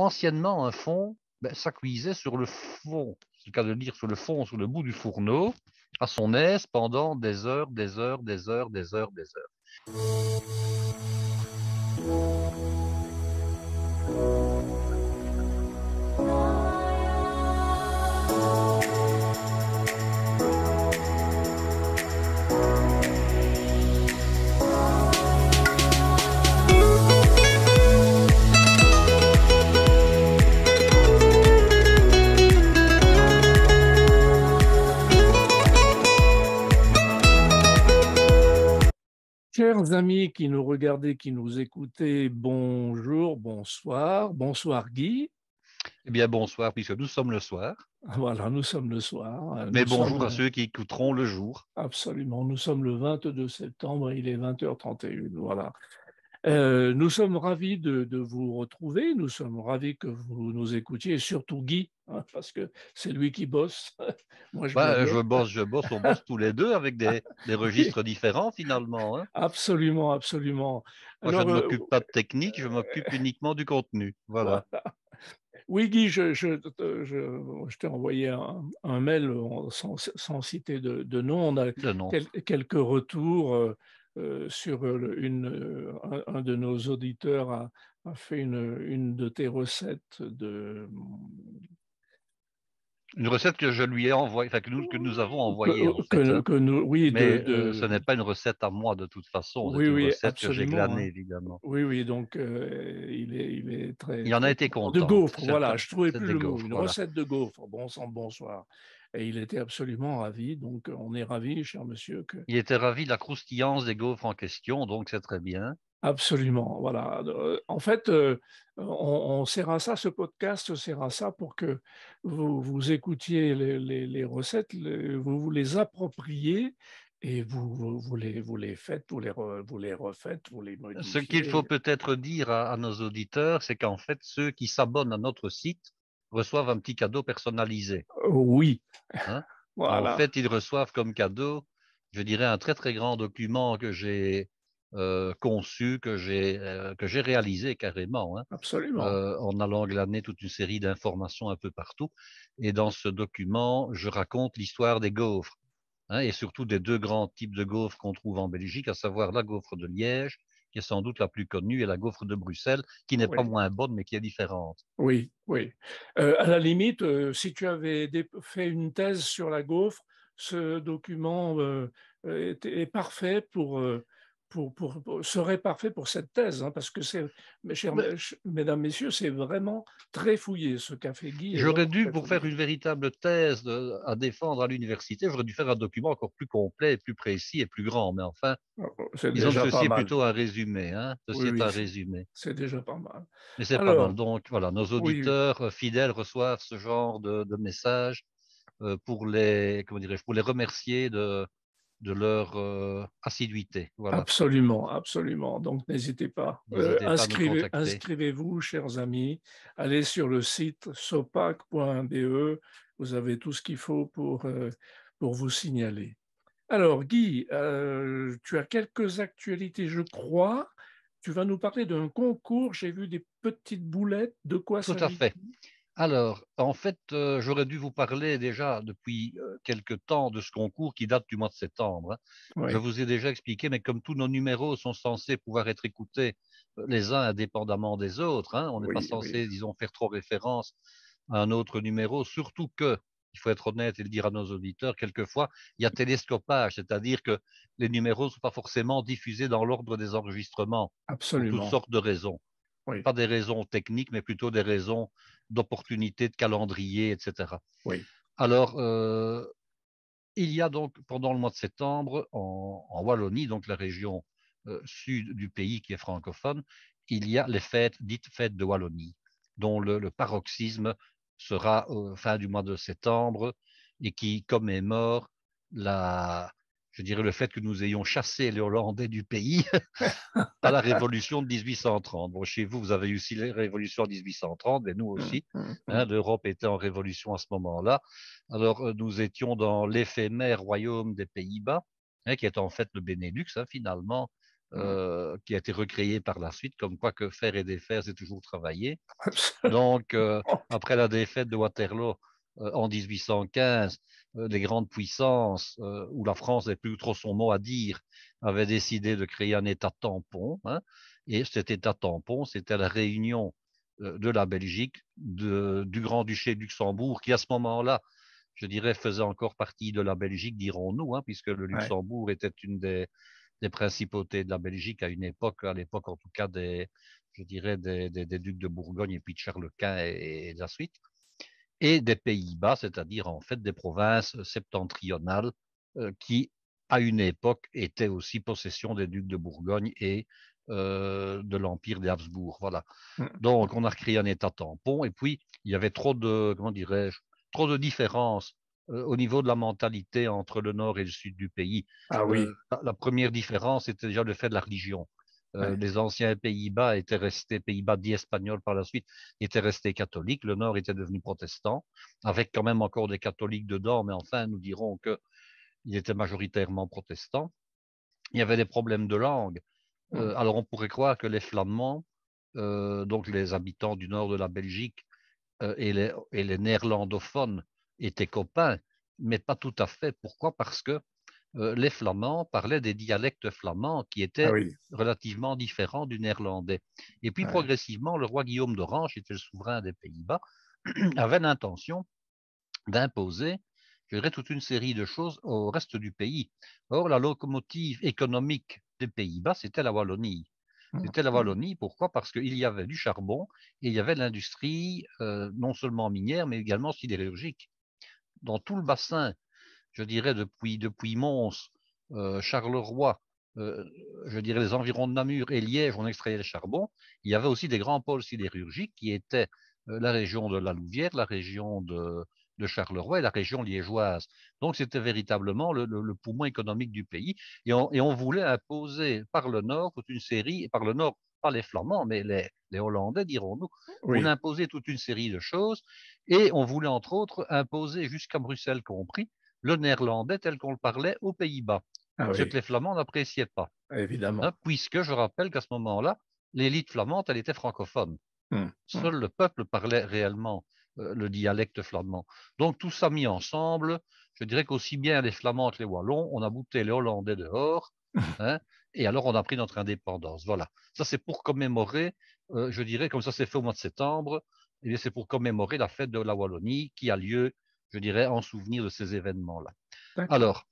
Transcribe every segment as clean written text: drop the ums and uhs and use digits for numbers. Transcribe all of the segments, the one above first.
anciennement, un fond, ça cuisait sur le fond, c'est le cas de le dire, sur le fond, sur le bout du fourneau, à son aise pendant des heures, des heures, des heures, des heures, des heures. Chers amis qui nous regardez, qui nous écoutez, bonjour, bonsoir, bonsoir Guy. Eh bien, bonsoir, puisque nous sommes le soir. Voilà, nous sommes le soir. Mais Nous bonjour à sommes ceux qui écouteront le jour. absolument, nous sommes le 22 septembre, il est 20h31. Voilà. Nous sommes ravis de vous retrouver, nous sommes ravis que vous nous écoutiez, et surtout Guy, hein, parce que c'est lui qui bosse. Moi, je blagote. On bosse tous les deux avec des Oui, registres différents finalement, hein. absolument, absolument. Moi, je Alors, ne m'occupe pas de technique, je m'occupe uniquement du contenu. Voilà. voilà. Oui, Guy, je t'ai envoyé un mail sans citer de nom. On a Le nom. quelques retours sur un de nos auditeurs a fait une de tes recettes Une recette que je lui ai envoyée, enfin que nous avons envoyée en fait, hein. oui, Mais ce n'est pas une recette à moi de toute façon, c'est oui, une oui, recette que j'ai absolument, glanée hein. évidemment. Oui, oui, donc il est très, Il en a très été content. De content. gaufres, voilà, je trouvais C'est plus des le mot, gaufres, une voilà. recette de gaufres, bon sang, bonsoir. Et il était absolument ravi, donc on est ravi, cher monsieur, que Il était ravi de la croustillance des gaufres en question, donc c'est très bien. absolument, voilà. En fait, on sert à ça, ce podcast sert à ça pour que vous écoutiez les recettes, vous vous les appropriez et vous les faites, vous les refaites, vous les Ce qu'il faut modifiez. peut-être dire à nos auditeurs, c'est qu'en fait, ceux qui s'abonnent à notre site reçoivent un petit cadeau personnalisé, Oui, hein. En voilà, fait, ils reçoivent comme cadeau, je dirais, un très très grand document que j'ai conçu, que j'ai réalisé carrément, hein, absolument. en allant glaner toute une série d'informations un peu partout. Et dans ce document, je raconte l'histoire des gaufres, hein, et surtout des deux grands types de gaufres qu'on trouve en Belgique, à savoir la gaufre de Liège, qui est sans doute la plus connue, et la gaufre de Bruxelles, qui n'est pas Oui, moins bonne, mais qui est différente. oui, oui. À la limite, si tu avais fait une thèse sur la gaufre, ce document est parfait serait parfait pour cette thèse, hein, parce que Mais mesdames, messieurs, c'est vraiment très fouillé. Ce qu'a fait Guy est j'aurais vraiment dû, très pour faire fouillé. une véritable thèse à défendre à l'université, j'aurais dû faire un document encore plus complet, plus précis et plus grand. Mais enfin, C'est disons que déjà pas ceci est mal. plutôt un résumé, hein. Oui, Ceci est oui, un résumé. c'est déjà pas mal. Mais c'est pas mal. Alors, Donc voilà, nos oui, auditeurs fidèles reçoivent ce genre de messages pour les, comment dirais-je, pour les remercier de leur assiduité. Voilà. absolument, absolument. Donc, n'hésitez pas. N'hésitez pas à nous contacter. Inscrivez-vous, chers amis. Allez sur le site sopac.be. Vous avez tout ce qu'il faut pour vous signaler. Alors, Guy, tu as quelques actualités, je crois. Tu vas nous parler d'un concours. J'ai vu des petites boulettes. De quoi Tout à s'agit-il? fait. Alors, en fait, j'aurais dû vous parler déjà depuis quelque temps de ce concours qui date du mois de septembre, hein. Je Oui, vous ai déjà expliqué, mais comme tous nos numéros sont censés pouvoir être écoutés les uns indépendamment des autres, hein, on n'est pas oui, oui. censé, disons, faire trop référence à un autre numéro, surtout que, il faut être honnête et le dire à nos auditeurs, quelquefois, il y a télescopage, c'est-à-dire que les numéros ne sont pas forcément diffusés dans l'ordre des enregistrements, pour toutes Absolument. sortes de raisons. Oui, Pas des raisons techniques, mais plutôt des raisons d'opportunité, de calendrier, etc. oui. Alors, il y a donc pendant le mois de septembre, en Wallonie, donc la région sud du pays qui est francophone, il y a les fêtes dites fêtes de Wallonie, dont le paroxysme sera fin du mois de septembre et qui commémore la, je dirais le fait que nous ayons chassé les Hollandais du pays à la révolution de 1830. Bon, chez vous, vous avez eu aussi la révolution en 1830, mais nous Hum, aussi, hum, hein, hum. l'Europe était en révolution à ce moment-là. Alors, nous étions dans l'éphémère royaume des Pays-Bas, hein, qui est en fait le Benelux, hein, finalement, qui a été recréé par la suite, comme quoi que faire et défaire, c'est toujours travailler. Absolument. Donc, après la défaite de Waterloo en 1815, les grandes puissances, où la France n'avait plus trop son mot à dire, avaient décidé de créer un État tampon. Hein, et cet État tampon, c'était la réunion de la Belgique, du Grand-Duché de Luxembourg, qui à ce moment-là, je dirais, faisait encore partie de la Belgique, dirons-nous, hein, puisque le Ouais. Luxembourg était une des principautés de la Belgique à l'époque en tout cas je dirais des ducs de Bourgogne et puis de Charles Quint et de la suite, et des Pays-Bas, c'est-à-dire en fait des provinces septentrionales qui, à une époque, étaient aussi possession des ducs de Bourgogne et de l'Empire des Habsbourg. Voilà. Donc, on a créé un État tampon, et puis il y avait trop de, comment dirais-je, trop de différences au niveau de la mentalité entre le nord et le sud du pays. Ah oui. La première différence, c'était déjà le fait de la religion. Ouais. Les anciens Pays-Bas étaient restés, Pays-Bas dits espagnols par la suite, étaient restés catholiques. Le nord était devenu protestant, avec quand même encore des catholiques dedans, mais enfin, nous dirons qu'ils étaient majoritairement protestants. Il y avait des problèmes de langue. Alors, on pourrait croire que les Flamands, donc les habitants du nord de la Belgique, et les néerlandophones étaient copains, mais pas tout à fait. Pourquoi? Parce que les Flamands parlaient des dialectes flamands qui Ah étaient oui. relativement différents du néerlandais. Et puis Ouais. progressivement, le roi Guillaume d'Orange, qui était le souverain des Pays-Bas, avait l'intention d'imposer, je dirais, toute une série de choses au reste du pays. Or, la locomotive économique des Pays-Bas, c'était la Wallonie. C'était la Wallonie, pourquoi? Parce qu'il y avait du charbon et il y avait l'industrie non seulement minière, mais également sidérurgique. Dans tout le bassin, je dirais depuis Mons, Charleroi, euh, je dirais les environs de Namur et Liège, on extrayait le charbon. Il y avait aussi des grands pôles sidérurgiques qui étaient la région de la Louvière, la région de Charleroi et la région liégeoise. Donc c'était véritablement le poumon économique du pays. Et on voulait imposer par le nord toute une série, et par le nord, pas les Flamands, mais les Hollandais, dirons-nous, voulaient Oui. imposer toute une série de choses. Et on voulait entre autres imposer, jusqu'à Bruxelles compris, le néerlandais tel qu'on le parlait aux Pays-Bas, Ah ce que oui. les Flamands n'appréciaient pas, hein, Évidemment. puisque je rappelle qu'à ce moment-là, l'élite flamande, elle était francophone. Hum, hum. Seul le peuple parlait réellement le dialecte flamand. Donc tout ça mis ensemble, je dirais qu'aussi bien les Flamands que les Wallons, on a bouté les Hollandais dehors, hein, et alors on a pris notre indépendance. Voilà. Ça c'est pour commémorer, je dirais, comme ça c'est fait au mois de septembre, et c'est pour commémorer la fête de la Wallonie qui a lieu, je dirais, en souvenir de ces événements-là. D'accord. Alors,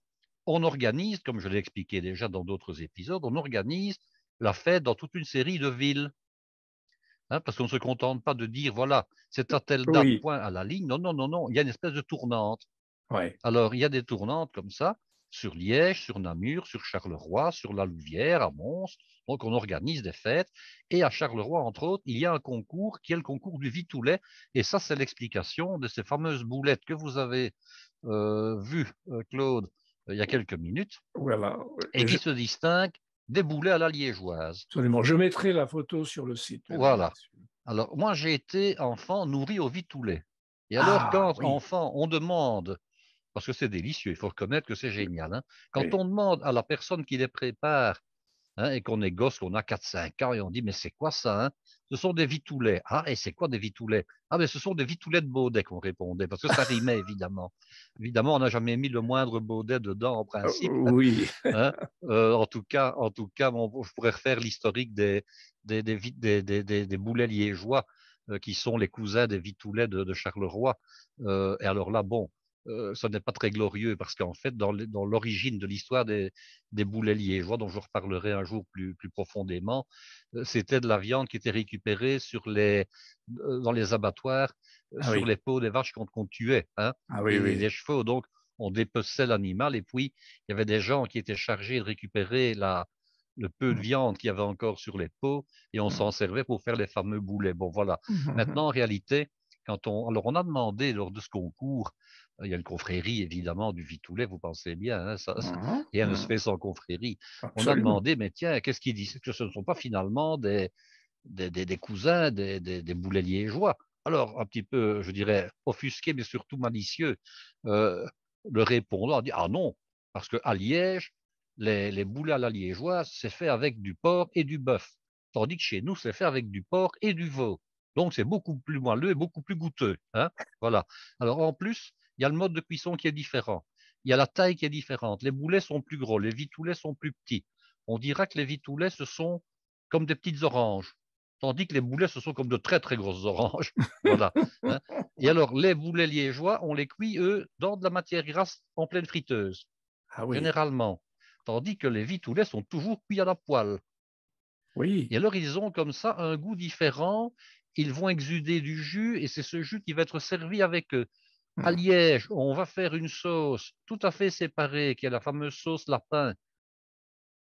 on organise, comme je l'ai expliqué déjà dans d'autres épisodes, on organise la fête dans toute une série de villes. Hein, parce qu'on ne se contente pas de dire, voilà, c'est à telle date, Oui. point à la ligne. Non, non, non, non. Il y a une espèce de tournante. Ouais. Alors, il y a des tournantes comme ça, sur Liège, sur Namur, sur Charleroi, sur la Louvière, à Mons. Donc, on organise des fêtes. Et à Charleroi, entre autres, il y a un concours qui est le concours du Vitoulet. Et ça, c'est l'explication de ces fameuses boulettes que vous avez vues, Claude, il y a quelques minutes, Voilà. et qui se distinguent des boulets à la liégeoise. Absolument. Je mettrai la photo sur le site, mesdames, Voilà. messieurs. Alors, moi, j'ai été enfant nourri au vitoulet. Et alors, Ah quand oui. enfant, on demande, parce que c'est délicieux, il faut reconnaître que c'est génial, hein, quand Oui. on demande à la personne qui les prépare, hein, et qu'on est gosse, qu'on a 4, 5 ans, et on dit, mais c'est quoi ça, hein? Ce sont des vitoulets. Ah, et c'est quoi des vitoulets? Ah, mais ce sont des vitoulets de Baudet qu'on répondait, parce que ça rimait, évidemment. Évidemment, on n'a jamais mis le moindre Baudet dedans, en principe. Oui. Hein. En tout cas bon, je pourrais refaire l'historique des boulets liégeois qui sont les cousins des vitoulets de Charleroi. Et alors là, bon, ça n'est pas très glorieux parce qu'en fait, dans l'origine de l'histoire des boulets liégeois, dont je reparlerai un jour plus profondément, c'était de la viande qui était récupérée dans les abattoirs, Ah sur oui. les peaux des vaches qu'on tuait, hein, Ah oui, et oui. des chevaux. Donc, on dépeçait l'animal et puis il y avait des gens qui étaient chargés de récupérer le peu de viande qu'il y avait encore sur les peaux et on s'en servait pour faire les fameux boulets. Bon, voilà. Maintenant, en réalité, alors on a demandé lors de ce concours, il y a une confrérie évidemment du Vitoulet, vous pensez bien, hein, rien ne se fait sans confrérie. On a Absolument. demandé, mais tiens, qu'est-ce qu'ils disent que ce ne sont pas finalement des cousins des boulets liégeois? Alors, un petit peu, je dirais, offusqué, mais surtout malicieux, euh, le répondant a dit, ah non, parce qu'à Liège, les boulets à la liégeoise, c'est fait avec du porc et du bœuf. Tandis que chez nous, c'est fait avec du porc et du veau. Donc, c'est beaucoup plus moelleux et beaucoup plus goûteux. Hein. Voilà. Alors, en plus, il y a le mode de cuisson qui est différent. Il y a la taille qui est différente. Les boulets sont plus gros, les vitoulets sont plus petits. On dira que les vitoulets, ce sont comme des petites oranges, tandis que les boulets, ce sont comme de très, très grosses oranges. Voilà. Hein. Et alors, les boulets liégeois, on les cuit, eux, dans de la matière grasse en pleine friteuse, Ah oui, généralement. Tandis que les vitoulets sont toujours cuits à la poêle. oui. Et alors, ils ont comme ça un goût différent. Ils vont exuder du jus et c'est ce jus qui va être servi avec eux. À Mmh. Liège, on va faire une sauce tout à fait séparée, qui est la fameuse sauce lapin,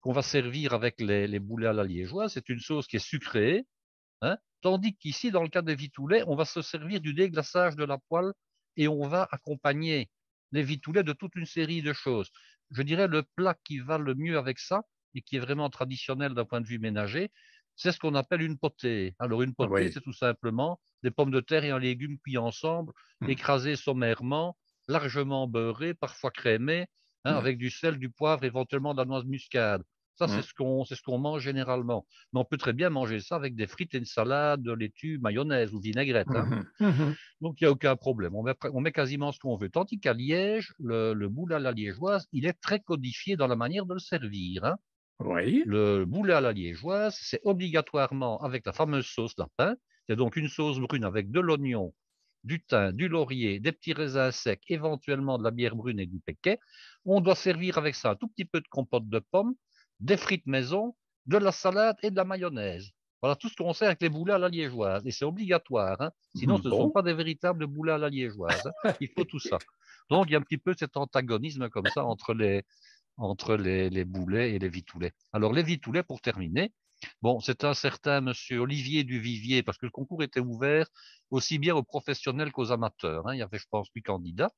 qu'on va servir avec les boulets à la liégeoise. C'est une sauce qui est sucrée, hein, tandis qu'ici, dans le cas des vitoulets, on va se servir du déglaçage de la poêle et on va accompagner les vitoulets de toute une série de choses. Je dirais le plat qui va le mieux avec ça et qui est vraiment traditionnel d'un point de vue ménager, c'est ce qu'on appelle une potée. Alors une potée, Oui. c'est tout simplement des pommes de terre et un légume cuits ensemble, Mmh. écrasés sommairement, largement beurrés, parfois crémés, hein, Mmh. avec du sel, du poivre, éventuellement de la noix de muscade. Ça, Mmh. c'est ce qu'on mange généralement. Mais on peut très bien manger ça avec des frites et une salade, de laitue, mayonnaise ou vinaigrette. Hein. Mmh. Mmh. Donc, il n'y a aucun problème. On met quasiment ce qu'on veut. Tandis qu'à Liège, le boulet à la liégeoise, il est très codifié dans la manière de le servir. Hein. Oui. Le boulet à la liégeoise, c'est obligatoirement avec la fameuse sauce lapin. C'est donc une sauce brune avec de l'oignon, du thym, du laurier, des petits raisins secs, éventuellement de la bière brune et du péquet. On doit servir avec ça un tout petit peu de compote de pommes, des frites maison, de la salade et de la mayonnaise. Voilà tout ce qu'on sert avec les boulets à la liégeoise. Et c'est obligatoire. Hein. Sinon, Mmh, ce ne sont bon. pas des véritables boulets à la liégeoise. Hein. Il faut tout ça. Donc, il y a un petit peu cet antagonisme comme ça entre les boulets et les vitoulets. Alors, les vitoulets, pour terminer, bon, c'est un certain monsieur Olivier Duvivier, parce que le concours était ouvert aussi bien aux professionnels qu'aux amateurs. Hein. Il y avait, je pense, 8 candidats.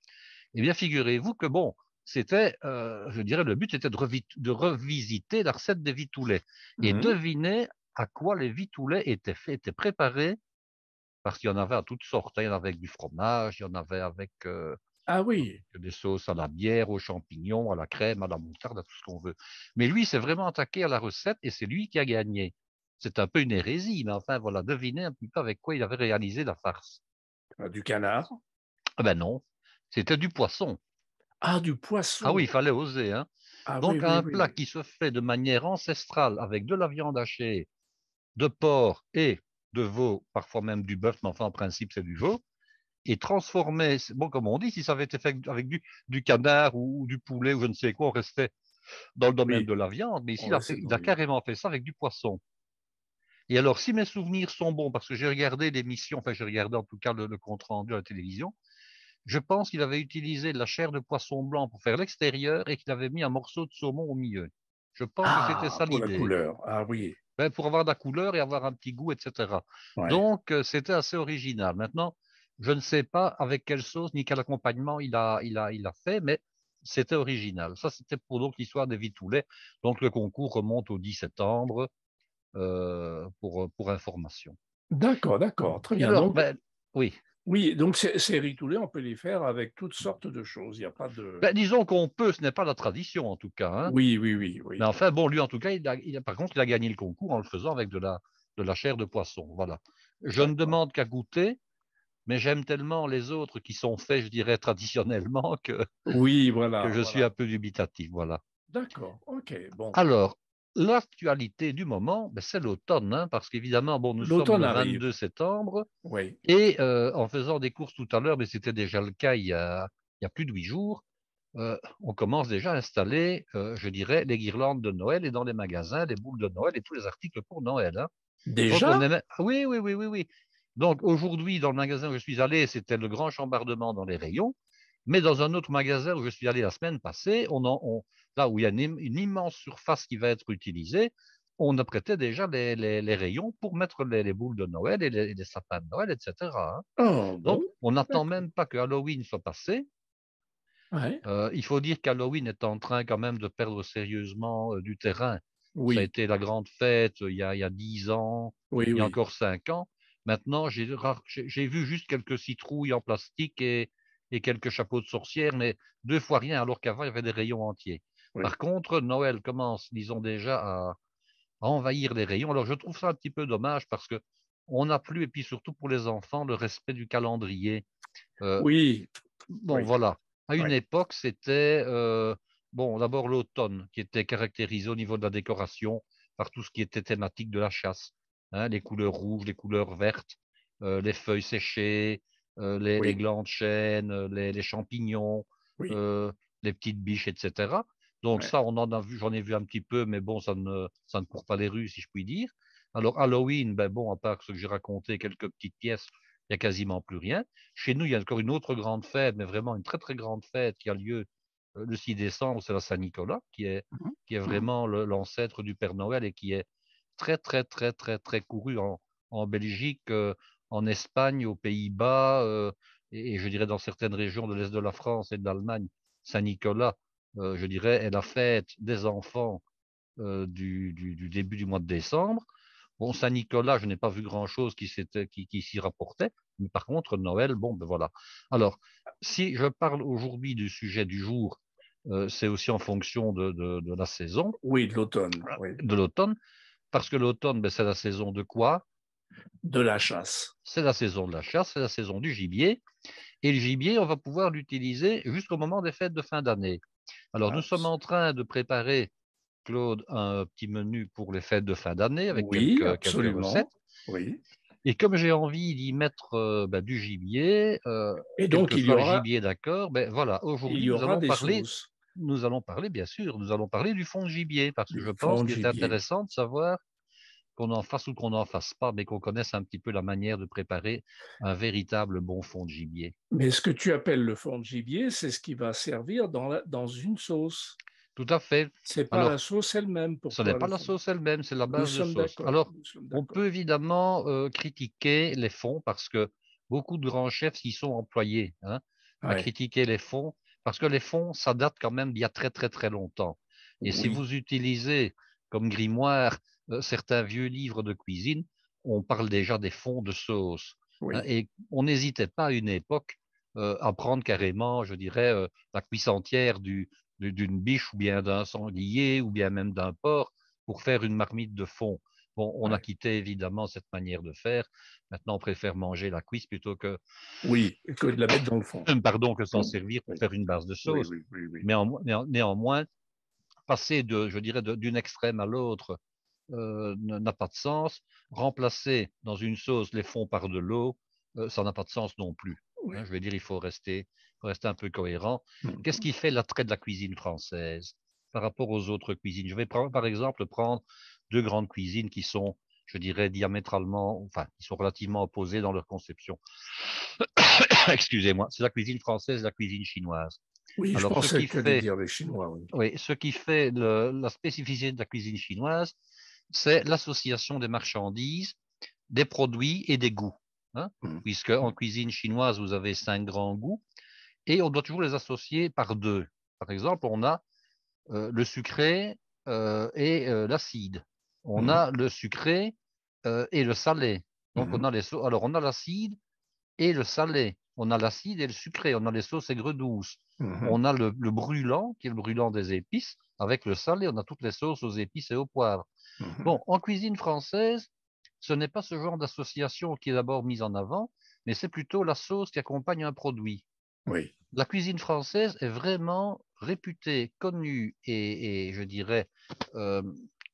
Eh bien, figurez-vous que, bon, c'était, je dirais, le but était de revisiter la recette des vitoulets. Et Mmh. devinez à quoi les vitoulets étaient faits, étaient préparés, parce qu'il y en avait à toutes sortes. Hein. Il y en avait avec du fromage, il y en avait avec Ah oui. des sauces à la bière, aux champignons, à la crème, à la moutarde, à tout ce qu'on veut. Mais lui, s'est vraiment attaqué à la recette et c'est lui qui a gagné. C'est un peu une hérésie, mais enfin, voilà, devinez un petit peu avec quoi il avait réalisé la farce. Ah, du canard. Ah ben non, c'était du poisson. Ah, du Ah oui, poisson. il fallait oser, hein. Ah oui, Donc, oui, un plat oui. qui se fait de manière ancestrale avec de la viande hachée, de porc et de veau, parfois même du bœuf, mais enfin, en principe, c'est du veau, et transformé, bon, comme on dit, si ça avait été fait avec du canard ou du poulet ou je ne sais quoi, on restait dans le domaine Oui, de la viande, mais ici, on reste il dans a les carrément fait ça avec du poisson. Et alors, si mes souvenirs sont bons, parce que j'ai regardé l'émission, enfin, j'ai regardé en tout cas le compte rendu à la télévision, je pense qu'il avait utilisé de la chair de poisson blanc pour faire l'extérieur et qu'il avait mis un morceau de saumon au milieu. Je pense que c'était ah, ça pour la l'idée. couleur. Ah oui. Ben, pour avoir de la couleur et avoir un petit goût, etc. Ouais. Donc, c'était assez original. Maintenant, je ne sais pas avec quelle sauce ni quel accompagnement il a fait, mais c'était original. Ça, c'était pour donc l'histoire des vitoulets. Donc, le concours remonte au 10 septembre pour information. D'accord, d'accord, très Et bien. alors, Donc ben, oui. oui, donc ces ritoulets, on peut les faire avec toutes sortes de choses. Il y a pas de Ben, disons qu'on peut, ce n'est pas la tradition en tout cas. Hein. oui, oui, oui, Mais oui. enfin, bon, lui, en tout cas, par contre, il a gagné le concours en le faisant avec de la chair de poisson. Voilà. Je ne D'accord. demande qu'à goûter. Mais j'aime tellement les autres qui sont faits, je dirais, traditionnellement Oui, que voilà, je suis un voilà. peu dubitatif. Voilà. D'accord, OK, bon. Alors, l'actualité du moment, ben, c'est l'automne, hein, parce qu'évidemment, bon, nous sommes L'automne le arrive. 22 septembre, Oui. et en faisant des courses tout à l'heure, mais c'était déjà le cas il y a plus de 8 jours, on commence déjà à installer, je dirais, les guirlandes de Noël et dans les magasins, les boules de Noël et tous les articles pour Noël. Hein. Donc, on Déjà? aimait. Oui, oui, oui, oui, oui. Donc, aujourd'hui, dans le magasin où je suis allé, c'était le grand chambardement dans les rayons. Mais dans un autre magasin où je suis allé la semaine passée, là où il y a une immense surface qui va être utilisée, on apprêtait déjà les rayons pour mettre les boules de Noël et les sapins de Noël, etc. Hein. Oh Donc, bon, on n'attend d'accord. même pas que Halloween soit passé. Ouais. Il faut dire qu'Halloween est en train quand même de perdre sérieusement du terrain. Ça a Oui, été la grande fête il y a 10 ans, oui, il y a oui. encore 5 ans. Maintenant, j'ai vu juste quelques citrouilles en plastique et quelques chapeaux de sorcière, mais 2 fois rien, alors qu'avant, il y avait des rayons entiers. oui. Par contre, Noël commence, disons déjà, à envahir les rayons. Alors, je trouve ça un petit peu dommage parce que on n'a plus, et puis surtout pour les enfants, le respect du calendrier. Euh, Oui, bon, oui, voilà. À une oui, époque, c'était, bon, d'abord l'automne qui était caractérisé au niveau de la décoration par tout ce qui était thématique de la chasse, hein, les couleurs rouges, les couleurs vertes, les feuilles séchées, les oui, glands de chêne, les champignons, oui, euh, les petites biches, etc. Donc ouais. ça, on en a vu, j'en ai vu un petit peu, mais bon, ça ne court pas les rues, si je puis dire. Alors Halloween, ben bon, à part ce que j'ai raconté, quelques petites pièces, il n'y a quasiment plus rien. Chez nous, il y a encore une autre grande fête, mais vraiment une très très grande fête qui a lieu le 6 décembre, c'est la Saint-Nicolas, Mhm, qui est mhm. vraiment l'ancêtre du Père Noël et qui est très très très très très couru en Belgique, en Espagne, aux Pays-Bas, et je dirais dans certaines régions de l'Est de la France et de l'Allemagne. Saint-Nicolas, je dirais, est la fête des enfants du début du mois de décembre. Bon, Saint-Nicolas, je n'ai pas vu grand-chose qui s'y rapportait, mais par contre, Noël, bon, ben voilà. Alors, si je parle aujourd'hui du sujet du jour, c'est aussi en fonction de la saison, Oui, de l'automne, oui, de l'automne, parce que l'automne, ben, c'est la saison de quoi? de la chasse. C'est la saison de la chasse, c'est la saison du gibier, et le gibier, on va pouvoir l'utiliser jusqu'au moment des fêtes de fin d'année. Alors, nous sommes en train de préparer, Claude, un petit menu pour les fêtes de fin d'année avec Oui, quelques absolument, recettes. oui. Et comme j'ai envie d'y mettre ben, du gibier, Et quel donc, que soit le gibier, d'accord, ben voilà, il aujourd'hui y aura des sauces. nous allons parler, bien sûr, nous allons parler du fond de gibier, parce que Du je pense fond de qu'il est gibier. intéressant de savoir qu'on en fasse ou qu'on n'en fasse pas, mais qu'on connaisse un petit peu la manière de préparer un véritable bon fond de gibier. Mais ce que tu appelles le fond de gibier, c'est ce qui va servir dans une sauce. Tout à fait. C'est pas la Alors, sauce elle-même pour ce n'est toi, pas le la fond. sauce elle-même, c'est la Nous base de sommes sauce. d'accord, Alors, nous sommes on peut d'accord. évidemment critiquer les fonds parce que beaucoup de grands chefs s'y sont employés, hein, à Ouais. critiquer les fonds parce que les fonds, ça date quand même d'il y a très très très longtemps. Et si Oui, vous utilisez comme grimoire certains vieux livres de cuisine, on parle déjà des fonds de sauce, hein, oui. et on n'hésitait pas à une époque à prendre carrément, je dirais, la cuisse entière d'une biche ou bien d'un sanglier ou bien même d'un porc pour faire une marmite de fond. Bon, on a Ouais. quitté évidemment cette manière de faire. Maintenant, on préfère manger la cuisse plutôt que, Oui, et que de la mettre dans le fond. pardon, que s'en Oui, servir pour oui, faire une base de oui, sauce. oui, oui, oui. Néanmoins, passer je dirais, d'une extrême à l'autre n'a pas de sens. Remplacer dans une sauce les fonds par de l'eau, ça n'a pas de sens non plus. Oui. Hein, je veux dire, faut rester un peu cohérent. Qu'est-ce Mhm. qui fait l'attrait de la cuisine française par rapport aux autres cuisines? Je vais prendre, par exemple prendre deux grandes cuisines qui sont, je dirais, diamétralement, enfin, qui sont relativement opposées dans leur conception. Excusez-moi, c'est la cuisine française et la cuisine chinoise. Oui, je Alors, pensais que tu allais dire les Chinois, oui. oui, ce qui fait la spécificité de la cuisine chinoise, c'est l'association des marchandises, des produits et des goûts, hein, Mhm. puisque en cuisine chinoise, vous avez cinq grands goûts et on doit toujours les associer par deux. Par exemple, on a le sucré et l'acide. On Mhm. a le sucré et le salé. Donc, Mhm. alors on a l'acide et le salé. On a l'acide et le sucré. On a les sauces aigres douces. Mhm. On a le brûlant, qui est le brûlant des épices. Avec le salé, on a toutes les sauces aux épices et au poivre. Mhm. Bon, en cuisine française, ce n'est pas ce genre d'association qui est d'abord mise en avant, mais c'est plutôt la sauce qui accompagne un produit. Oui, La cuisine française est vraiment réputée, connue et je dirais euh,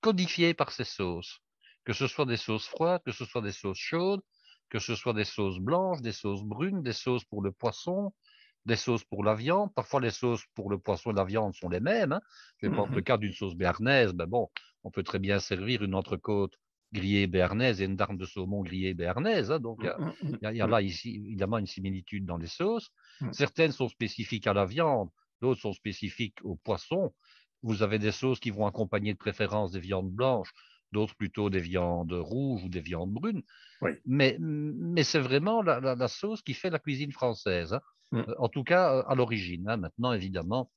codifiée par ses sauces. Que ce soit des sauces froides, que ce soit des sauces chaudes, que ce soit des sauces blanches, des sauces brunes, des sauces pour le poisson, des sauces pour la viande. Parfois, les sauces pour le poisson et la viande sont les mêmes, hein. Je vais prendre le mhm. cas d'une sauce béarnaise. Ben bon, on peut très bien servir une entrecôte grillée béarnaise et une dinde de saumon grillée béarnaise, hein. Donc, Mhm. il y a Mhm. là ici évidemment une similitude dans les sauces. Mhm. Certaines sont spécifiques à la viande, d'autres sont spécifiques au poisson. Vous avez des sauces qui vont accompagner de préférence des viandes blanches, d'autres plutôt des viandes rouges ou des viandes brunes. Oui. Mais c'est vraiment la sauce qui fait la cuisine française, hein. Mhm. En tout cas, à l'origine, hein. Maintenant, évidemment,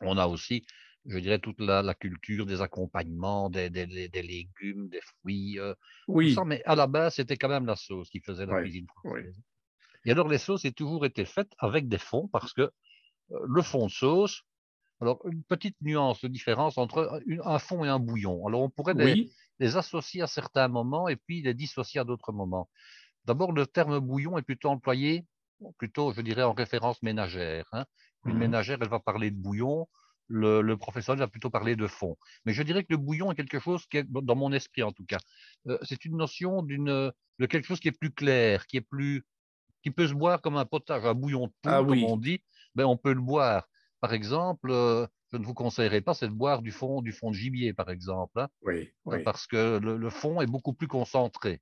on a aussi, je dirais, toute la culture des accompagnements, des légumes, des fruits, tout ça. Oui, Mais à la base, c'était quand même la sauce qui faisait la oui, cuisine oui. française. Et alors, les sauces ont toujours été faites avec des fonds parce que le fond de sauce, Alors, une petite nuance de différence entre un fond et un bouillon. Alors, on pourrait Oui, les associer à certains moments et puis les dissocier à d'autres moments. D'abord, le terme bouillon est plutôt employé, plutôt, je dirais, en référence ménagère, hein. Une mhm. ménagère, elle va parler de bouillon, le professionnel va plutôt parler de fond. Mais je dirais que le bouillon est quelque chose qui est, dans mon esprit en tout cas, c'est une notion de quelque chose qui est plus clair, qui peut se boire comme un potage, un bouillon de Ah poule, comme oui, on dit, ben on peut le boire. Par exemple, je ne vous conseillerais pas, c'est de boire du fond de gibier, par exemple, hein, oui, oui, parce que le fond est beaucoup plus concentré.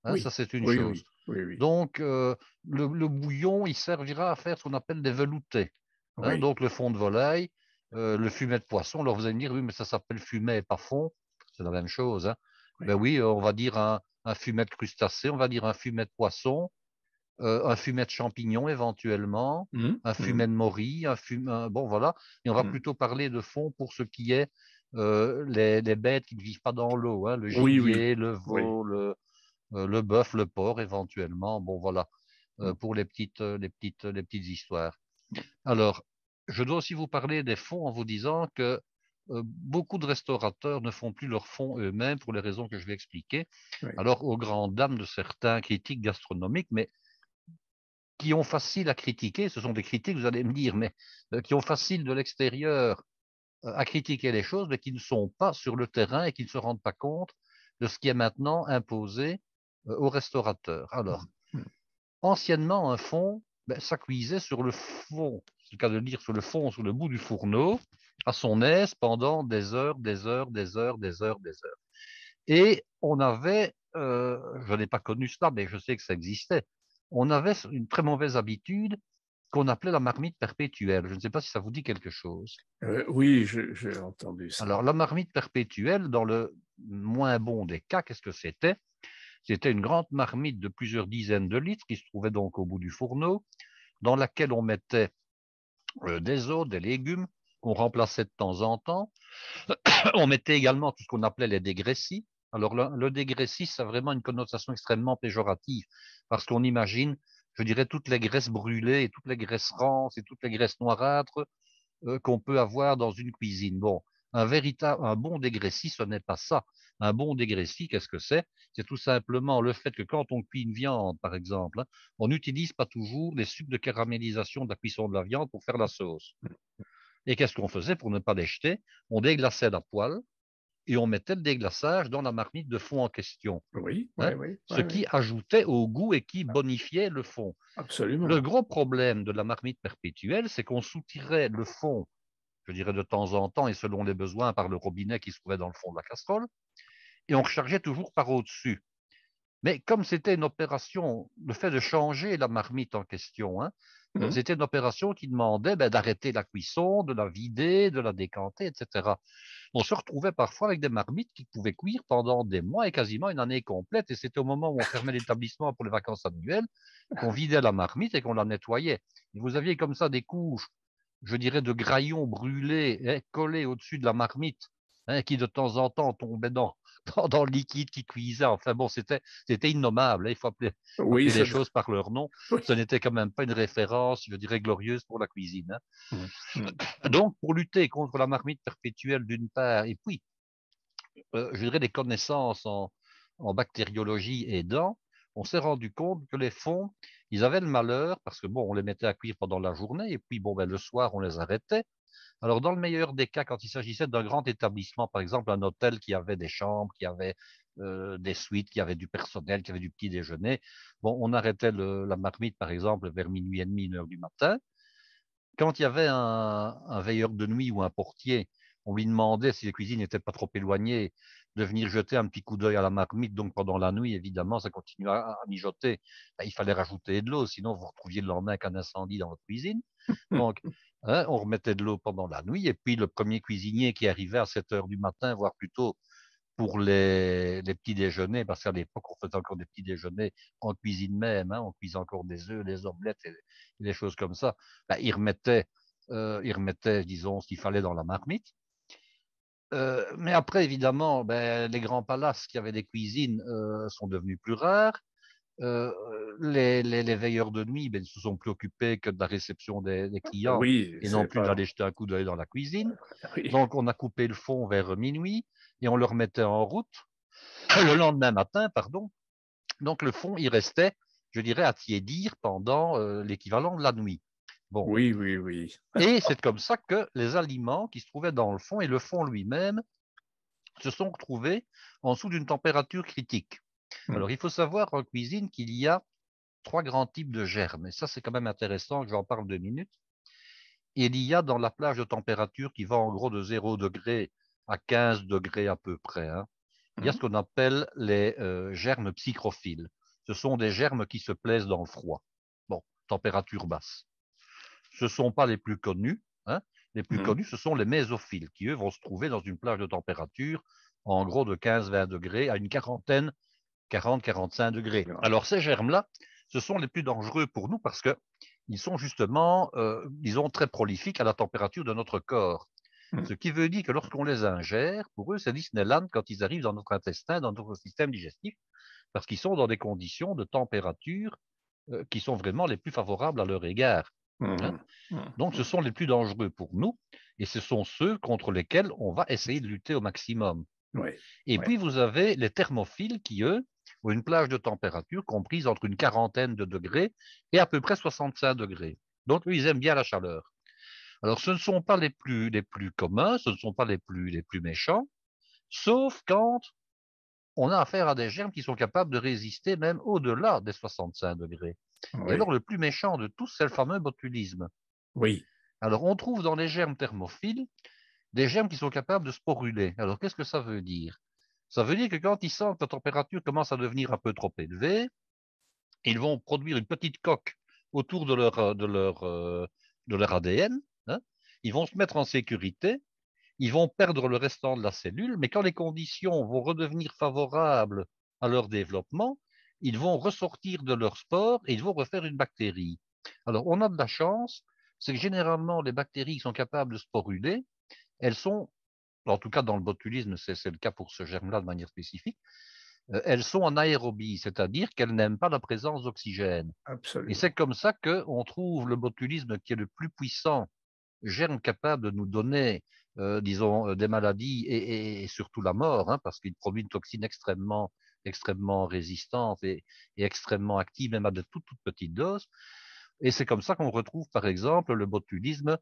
Hein, ça, oui, c'est une oui, chose. oui, oui, oui, Donc, le bouillon, il servira à faire ce qu'on appelle des veloutés. Hein, oui, donc, le fond de volaille, le fumet de poisson. Alors, vous allez me dire, oui, mais ça s'appelle fumet et pas fond. C'est la même chose. Hein. Ben oui. oui, on va dire un fumet de crustacé, on va dire un fumet de poisson, un fumet de champignons éventuellement, Mhm, un fumet mhm, de morille, bon voilà. Et on va mhm. plutôt parler de fond pour ce qui est les bêtes qui ne vivent pas dans l'eau, hein, le Oui, oui, gibier, le oui. veau, le bœuf, le porc éventuellement. Bon voilà, Mhm. pour les petites histoires. Alors, je dois aussi vous parler des fonds en vous disant que beaucoup de restaurateurs ne font plus leurs fonds eux-mêmes pour les raisons que je vais expliquer. Oui. Alors, aux grandes dames de certains critiques gastronomiques, mais qui ont facile à critiquer, ce sont des critiques, vous allez me dire, mais qui ont facile de l'extérieur à critiquer les choses, mais qui ne sont pas sur le terrain et qui ne se rendent pas compte de ce qui est maintenant imposé aux restaurateurs. Alors, Mhm, mhm. anciennement, un fond, ben, ça cuisait sur le fond, c'est le cas de le dire, sur le fond, sur le bout du fourneau, à son aise pendant des heures, des heures, des heures, des heures, des heures. Et on avait, je n'ai pas connu cela, mais je sais que ça existait, on avait une très mauvaise habitude qu'on appelait la marmite perpétuelle. Je ne sais pas si ça vous dit quelque chose. Oui, j'ai entendu ça. Alors, la marmite perpétuelle, dans le moins bon des cas, qu'est-ce que c'était? C'était une grande marmite de plusieurs dizaines de litres qui se trouvait donc au bout du fourneau, dans laquelle on mettait des os, des légumes, qu'on remplaçait de temps en temps. On mettait également tout ce qu'on appelait les dégressifs. Alors, le dégressif, ça a vraiment une connotation extrêmement péjorative, parce qu'on imagine, je dirais, toutes les graisses brûlées, et toutes les graisses rances et toutes les graisses noirâtres qu'on peut avoir dans une cuisine. Bon, un bon dégressif, ce n'est pas ça. Un bon dégressif, qu'est-ce que c'est? C'est tout simplement le fait que quand on cuit une viande, par exemple, hein, on n'utilise pas toujours les sucres de caramélisation de la cuisson de la viande pour faire la sauce. Et qu'est-ce qu'on faisait pour ne pas les jeter? On déglaçait la poêle et on mettait le déglaçage dans la marmite de fond en question, Oui, oui, hein, oui, ce oui, qui oui, ajoutait au goût et qui bonifiait le fond. Le absolument. gros problème de la marmite perpétuelle, c'est qu'on soutirait le fond, je dirais de temps en temps et selon les besoins, par le robinet qui se trouvait dans le fond de la casserole, et on rechargeait toujours par au-dessus. Mais comme c'était une opération, le fait de changer la marmite en question, hein, Mhm. c'était une opération qui demandait ben, d'arrêter la cuisson, de la vider, de la décanter, etc. On se retrouvait parfois avec des marmites qui pouvaient cuire pendant des mois et quasiment une année complète. Et c'était au moment où on fermait l'établissement pour les vacances annuelles qu'on vidait la marmite et qu'on la nettoyait. Et vous aviez comme ça des couches, je dirais, de graillons brûlés, hein, collés au-dessus de la marmite, hein, qui de temps en temps tombaient dans le liquide qui cuisait. Enfin bon, c'était innommable, hein. Il faut Oui, appeler les ça, choses par leur nom. oui. Ce n'était quand même pas une référence, je dirais, glorieuse pour la cuisine. Hein. Mhm, mhm. Donc, pour lutter contre la marmite perpétuelle d'une part, et puis je dirais, des connaissances en bactériologie aidant, on s'est rendu compte que les fonds, ils avaient le malheur, parce que bon, on les mettait à cuire pendant la journée, et puis bon, ben, le soir, on les arrêtait. Alors, dans le meilleur des cas, quand il s'agissait d'un grand établissement, par exemple un hôtel qui avait des chambres, qui avait des suites, qui avait du personnel, qui avait du petit déjeuner, bon, on arrêtait la marmite, par exemple, vers minuit et demi, 1 heure du matin. Quand il y avait un veilleur de nuit ou un portier, on lui demandait si les cuisines n'étaient pas trop éloignées, de venir jeter un petit coup d'œil à la marmite. Donc pendant la nuit, évidemment, ça continuait à mijoter. Ben, il fallait rajouter de l'eau, sinon vous retrouviez le lendemain qu'un incendie dans votre cuisine. Donc, hein, on remettait de l'eau pendant la nuit. Et puis le premier cuisinier qui arrivait à 7 heures du matin, voire plus tôt, pour les petits déjeuners, parce qu'à l'époque, on faisait encore des petits déjeuners en cuisine même, hein, on cuisait encore des œufs, des omelettes et des choses comme ça. Ben, ils remettaient, disons, ce qu'il fallait dans la marmite. Mais après, évidemment, ben, les grands palaces qui avaient des cuisines sont devenus plus rares. Les veilleurs de nuit, ben, ils se sont préoccupés que de la réception des clients Oui, et non c'est plus pas. d'aller jeter un coup d'œil dans la cuisine. Oui, Donc, on a coupé le fond vers minuit et on le remettait en route le lendemain matin, pardon. Donc, le fond, il restait, je dirais, à tiédir pendant l'équivalent de la nuit. Bon. oui, oui, oui. Et c'est comme ça que les aliments qui se trouvaient dans le fond et le fond lui-même se sont retrouvés en dessous d'une température critique. Hmm. Alors, il faut savoir en cuisine qu'il y a trois grands types de germes. Et ça, c'est quand même intéressant que j'en parle 2 minutes. Il y a dans la plage de température qui va en gros de 0 degré à 15 degrés à peu près, hein, il y a Hmm. ce qu'on appelle les germes psychrophiles. Ce sont des germes qui se plaisent dans le froid. Bon, température basse. Ce ne sont pas les plus connus, hein. Les plus Hmm. connus, ce sont les mésophiles, qui eux vont se trouver dans une plage de température en gros de 15-20 degrés à une quarantaine, 40-45 degrés. Alors ces germes-là, ce sont les plus dangereux pour nous parce qu'ils sont justement, disons, très prolifiques à la température de notre corps. Hmm. Ce qui veut dire que lorsqu'on les ingère, pour eux, c'est Disneyland quand ils arrivent dans notre intestin, dans notre système digestif, parce qu'ils sont dans des conditions de température qui sont vraiment les plus favorables à leur égard, hein. Hmm. Hmm. Donc, ce Hmm. sont les plus dangereux pour nous et ce sont ceux contre lesquels on va essayer de lutter au maximum. Oui, Et oui. puis, vous avez les thermophiles qui, eux, ont une plage de température comprise entre une quarantaine de degrés et à peu près 65 degrés. Donc, eux, ils aiment bien la chaleur. Alors, ce ne sont pas les plus communs, ce ne sont pas les plus méchants, sauf quand on a affaire à des germes qui sont capables de résister même au-delà des 65 degrés. Et Oui, alors, le plus méchant de tous, c'est le fameux botulisme. oui. Alors, on trouve dans les germes thermophiles des germes qui sont capables de sporuler. Alors, qu'est-ce que ça veut dire? Ça veut dire que quand ils sentent que la température commence à devenir un peu trop élevée, ils vont produire une petite coque autour de leur ADN, hein. Ils vont se mettre en sécurité, ils vont perdre le restant de la cellule, mais quand les conditions vont redevenir favorables à leur développement, ils vont ressortir de leur spore et ils vont refaire une bactérie. Alors, on a de la chance, c'est que généralement, les bactéries qui sont capables de sporuler, elles sont, en tout cas dans le botulisme, c'est le cas pour ce germe-là de manière spécifique, elles sont en aérobie, c'est-à-dire qu'elles n'aiment pas la présence d'oxygène. Et c'est Absolument. comme ça qu'on trouve le botulisme qui est le plus puissant germe capable de nous donner, disons, des maladies et surtout la mort, hein, parce qu'il produit une toxine extrêmement résistante et extrêmement active, même à de toutes petites doses. Et c'est comme ça qu'on retrouve, par exemple, le botulisme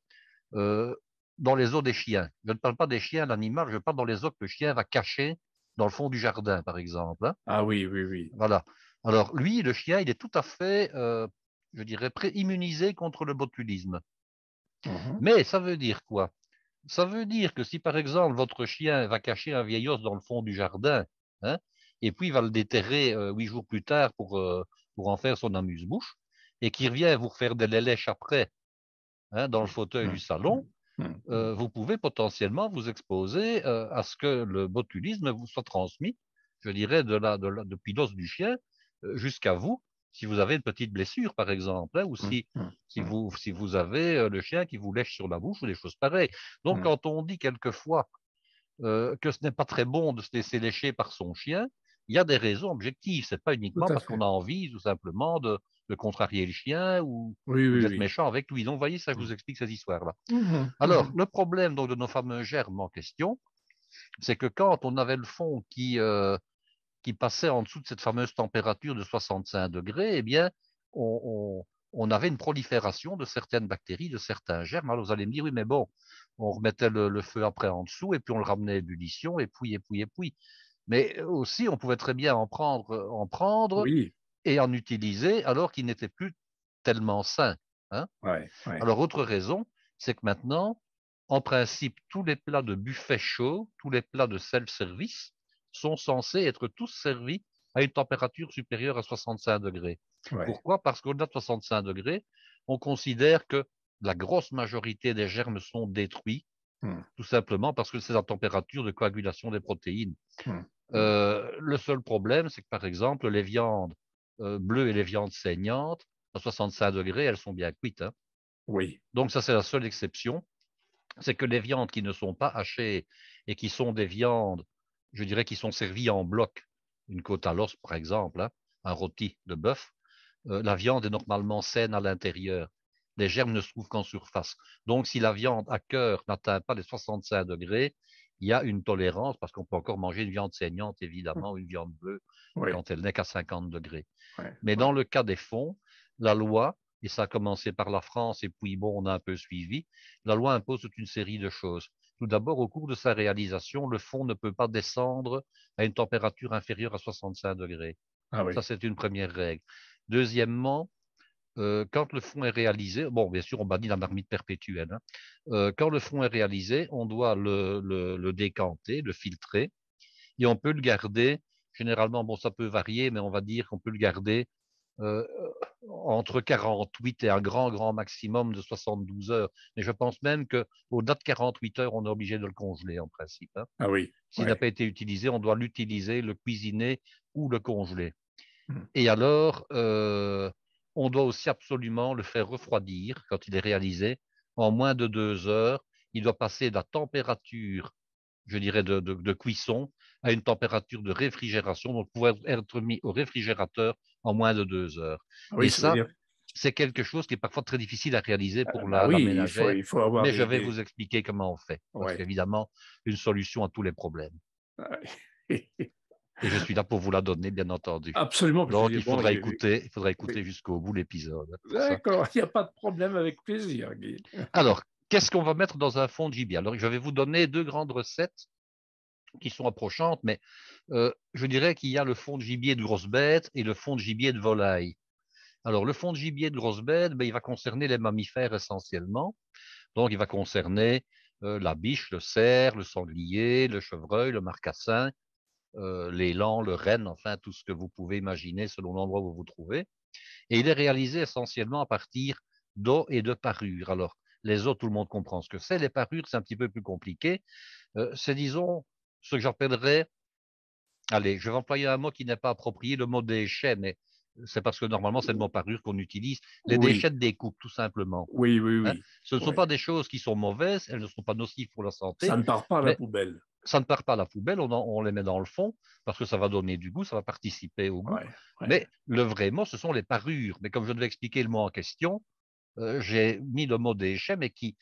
euh, dans les os des chiens. Je ne parle pas des chiens, l'animal, je parle dans les os que le chien va cacher dans le fond du jardin, par exemple, hein. Ah oui, oui, oui. Voilà. Alors, lui, le chien, il est tout à fait, je dirais, pré-immunisé contre le botulisme. Mhm. Mais ça veut dire quoi? Ça veut dire que si, par exemple, votre chien va cacher un vieil os dans le fond du jardin, hein, et puis il va le déterrer 8 jours plus tard pour en faire son amuse-bouche, et qu'il revient vous faire des lélèches après, hein, dans le fauteuil du Mhm. salon, Mhm. vous pouvez potentiellement vous exposer à ce que le botulisme vous soit transmis, je dirais, depuis l'os du chien jusqu'à vous, si vous avez une petite blessure, par exemple, hein, ou Mhm. Mhm. Mhm. si vous avez le chien qui vous lèche sur la bouche ou des choses pareilles. Donc, Mhm. quand on dit quelquefois que ce n'est pas très bon de se laisser lécher par son chien, il y a des raisons objectives. C'est pas Tout uniquement à parce qu'on fait. a envie tout simplement de contrarier le chien Oui, ou oui, d'être oui. méchant avec lui. Donc, vous voyez, ça, je vous Mhm. explique ces histoires-là. Mhm. Alors, Mhm. le problème donc, de nos fameux germes en question, c'est que quand on avait le fond qui passait en dessous de cette fameuse température de 65 degrés, eh bien, on avait une prolifération de certaines bactéries, de certains germes. Alors, vous allez me dire, oui, mais bon, on remettait le feu après en dessous et puis on le ramenait à ébullition et puis. Mais aussi, on pouvait très bien en prendre Oui. et en utiliser alors qu'il n'était plus tellement sain, hein. Ouais, ouais. Alors, autre raison, c'est que maintenant, en principe, tous les plats de buffet chaud, tous les plats de self-service sont censés être tous servis à une température supérieure à 65 degrés. Ouais. Pourquoi? Parce qu'au-delà de 65 degrés, on considère que la grosse majorité des germes sont détruits, Mhm. tout simplement parce que c'est la température de coagulation des protéines. Mhm. Mhm. Le seul problème, c'est que par exemple, les viandes bleues et les viandes saignantes, à 65 degrés, elles sont bien cuites, hein. Oui. Donc ça, c'est la seule exception. C'est que les viandes qui ne sont pas hachées et qui sont des viandes, je dirais, qui sont servies en bloc, une côte à l'os par exemple, hein, un rôti de bœuf, la viande est normalement saine à l'intérieur. Les germes ne se trouvent qu'en surface. Donc, si la viande à cœur n'atteint pas les 65 degrés, il y a une tolérance, parce qu'on peut encore manger une viande saignante, évidemment, ou une viande bleue, Oui, quand elle n'est qu'à 50 degrés. ouais, Mais ouais. dans le cas des fonds, la loi, et ça a commencé par la France, et puis bon, on a un peu suivi, la loi impose toute une série de choses. Tout d'abord, au cours de sa réalisation, le fond ne peut pas descendre à une température inférieure à 65 degrés. Ah Ça, oui, c'est une première règle. Deuxièmement, quand le fond est réalisé, bon, bien sûr, on bannit la marmite perpétuelle, hein. Quand le fond est réalisé, on doit le décanter, le filtrer, et on peut le garder, généralement, bon, ça peut varier, mais on va dire qu'on peut le garder euh, entre 48 et un grand maximum de 72 heures. Mais je pense même qu'au-delà de 48 heures, on est obligé de le congeler en principe, hein. ah oui, S'il n'a ouais. pas été utilisé, on doit l'utiliser, le cuisiner ou le congeler. Mm. Et alors, on doit aussi absolument le faire refroidir quand il est réalisé en moins de 2 heures. Il doit passer de la température, je dirais, de cuisson à une température de réfrigération, donc pouvoir être mis au réfrigérateur en moins de 2 heures. Ah Et oui, ça veut ça, dire, c'est quelque chose qui est parfois très difficile à réaliser pour bah la oui, ménagère, il faut avoir mais je vais vous expliquer comment on fait, parce ouais. qu'évidemment, une solution à tous les problèmes. Et je suis là pour vous la donner, bien entendu. Absolument, je Donc, dis, bon, il faudra oui. écouter jusqu'au bout l'épisode pour ça. D'accord, il n'y a pas de problème, avec plaisir, Guy. Alors, qu'est-ce qu'on va mettre dans un fond de gibier? Alors, je vais vous donner deux grandes recettes qui sont approchantes, mais je dirais qu'il y a le fond de gibier de grosse bête et le fond de gibier de volaille. Alors, le fond de gibier de grosse bête, ben, il va concerner les mammifères essentiellement. Donc, il va concerner la biche, le cerf, le sanglier, le chevreuil, le marcassin, l'élan, le renne, enfin, tout ce que vous pouvez imaginer selon l'endroit où vous vous trouvez. Et il est réalisé essentiellement à partir d'eau et de parures. Alors, les os, tout le monde comprend ce que c'est. Les parures, c'est un petit peu plus compliqué. C'est, disons, ce que j'appellerais, allez, je vais employer un mot qui n'est pas approprié, le mot déchet, mais c'est parce que normalement, c'est le mot parure qu'on utilise. Les Oui, déchets de découpe, tout simplement. oui, oui, Hein. oui. Ce ne sont Ouais. pas des choses qui sont mauvaises, elles ne sont pas nocives pour la Ça santé, ne part pas à la mais poubelle. ça ne part pas à la poubelle, on les met dans le fond parce que ça va donner du goût, ça va participer au goût. Ouais, ouais. Mais le vrai mot, ce sont les parures. Mais comme je devais expliquer le mot en question, j'ai mis le mot déchet, mais qui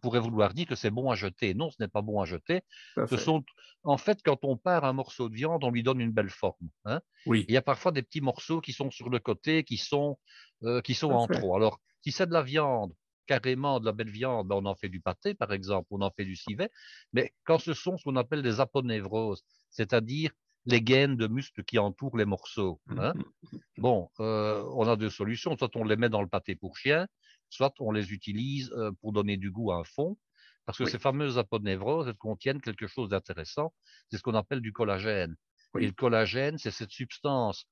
pourrait vouloir dire que c'est bon à jeter. Non, ce n'est pas bon à jeter. Tout à Ce fait. sont, en fait, quand on pare un morceau de viande, on lui donne une belle forme, hein. Oui, Il y a parfois des petits morceaux qui sont sur le côté, qui sont tout à en fait. trop. Alors, si c'est de la viande, carrément de la belle viande, ben on en fait du pâté, par exemple, on en fait du civet. Mais quand ce sont ce qu'on appelle des aponevroses, c'est-à-dire les gaines de muscles qui entourent les morceaux, hein, Mhm. bon, on a deux solutions. Soit on les met dans le pâté pour chien, soit on les utilise pour donner du goût à un fond. Parce que ces Oui, fameuses aponevroses, elles contiennent quelque chose d'intéressant. C'est ce qu'on appelle du collagène. Et le oui, collagène, c'est cette substance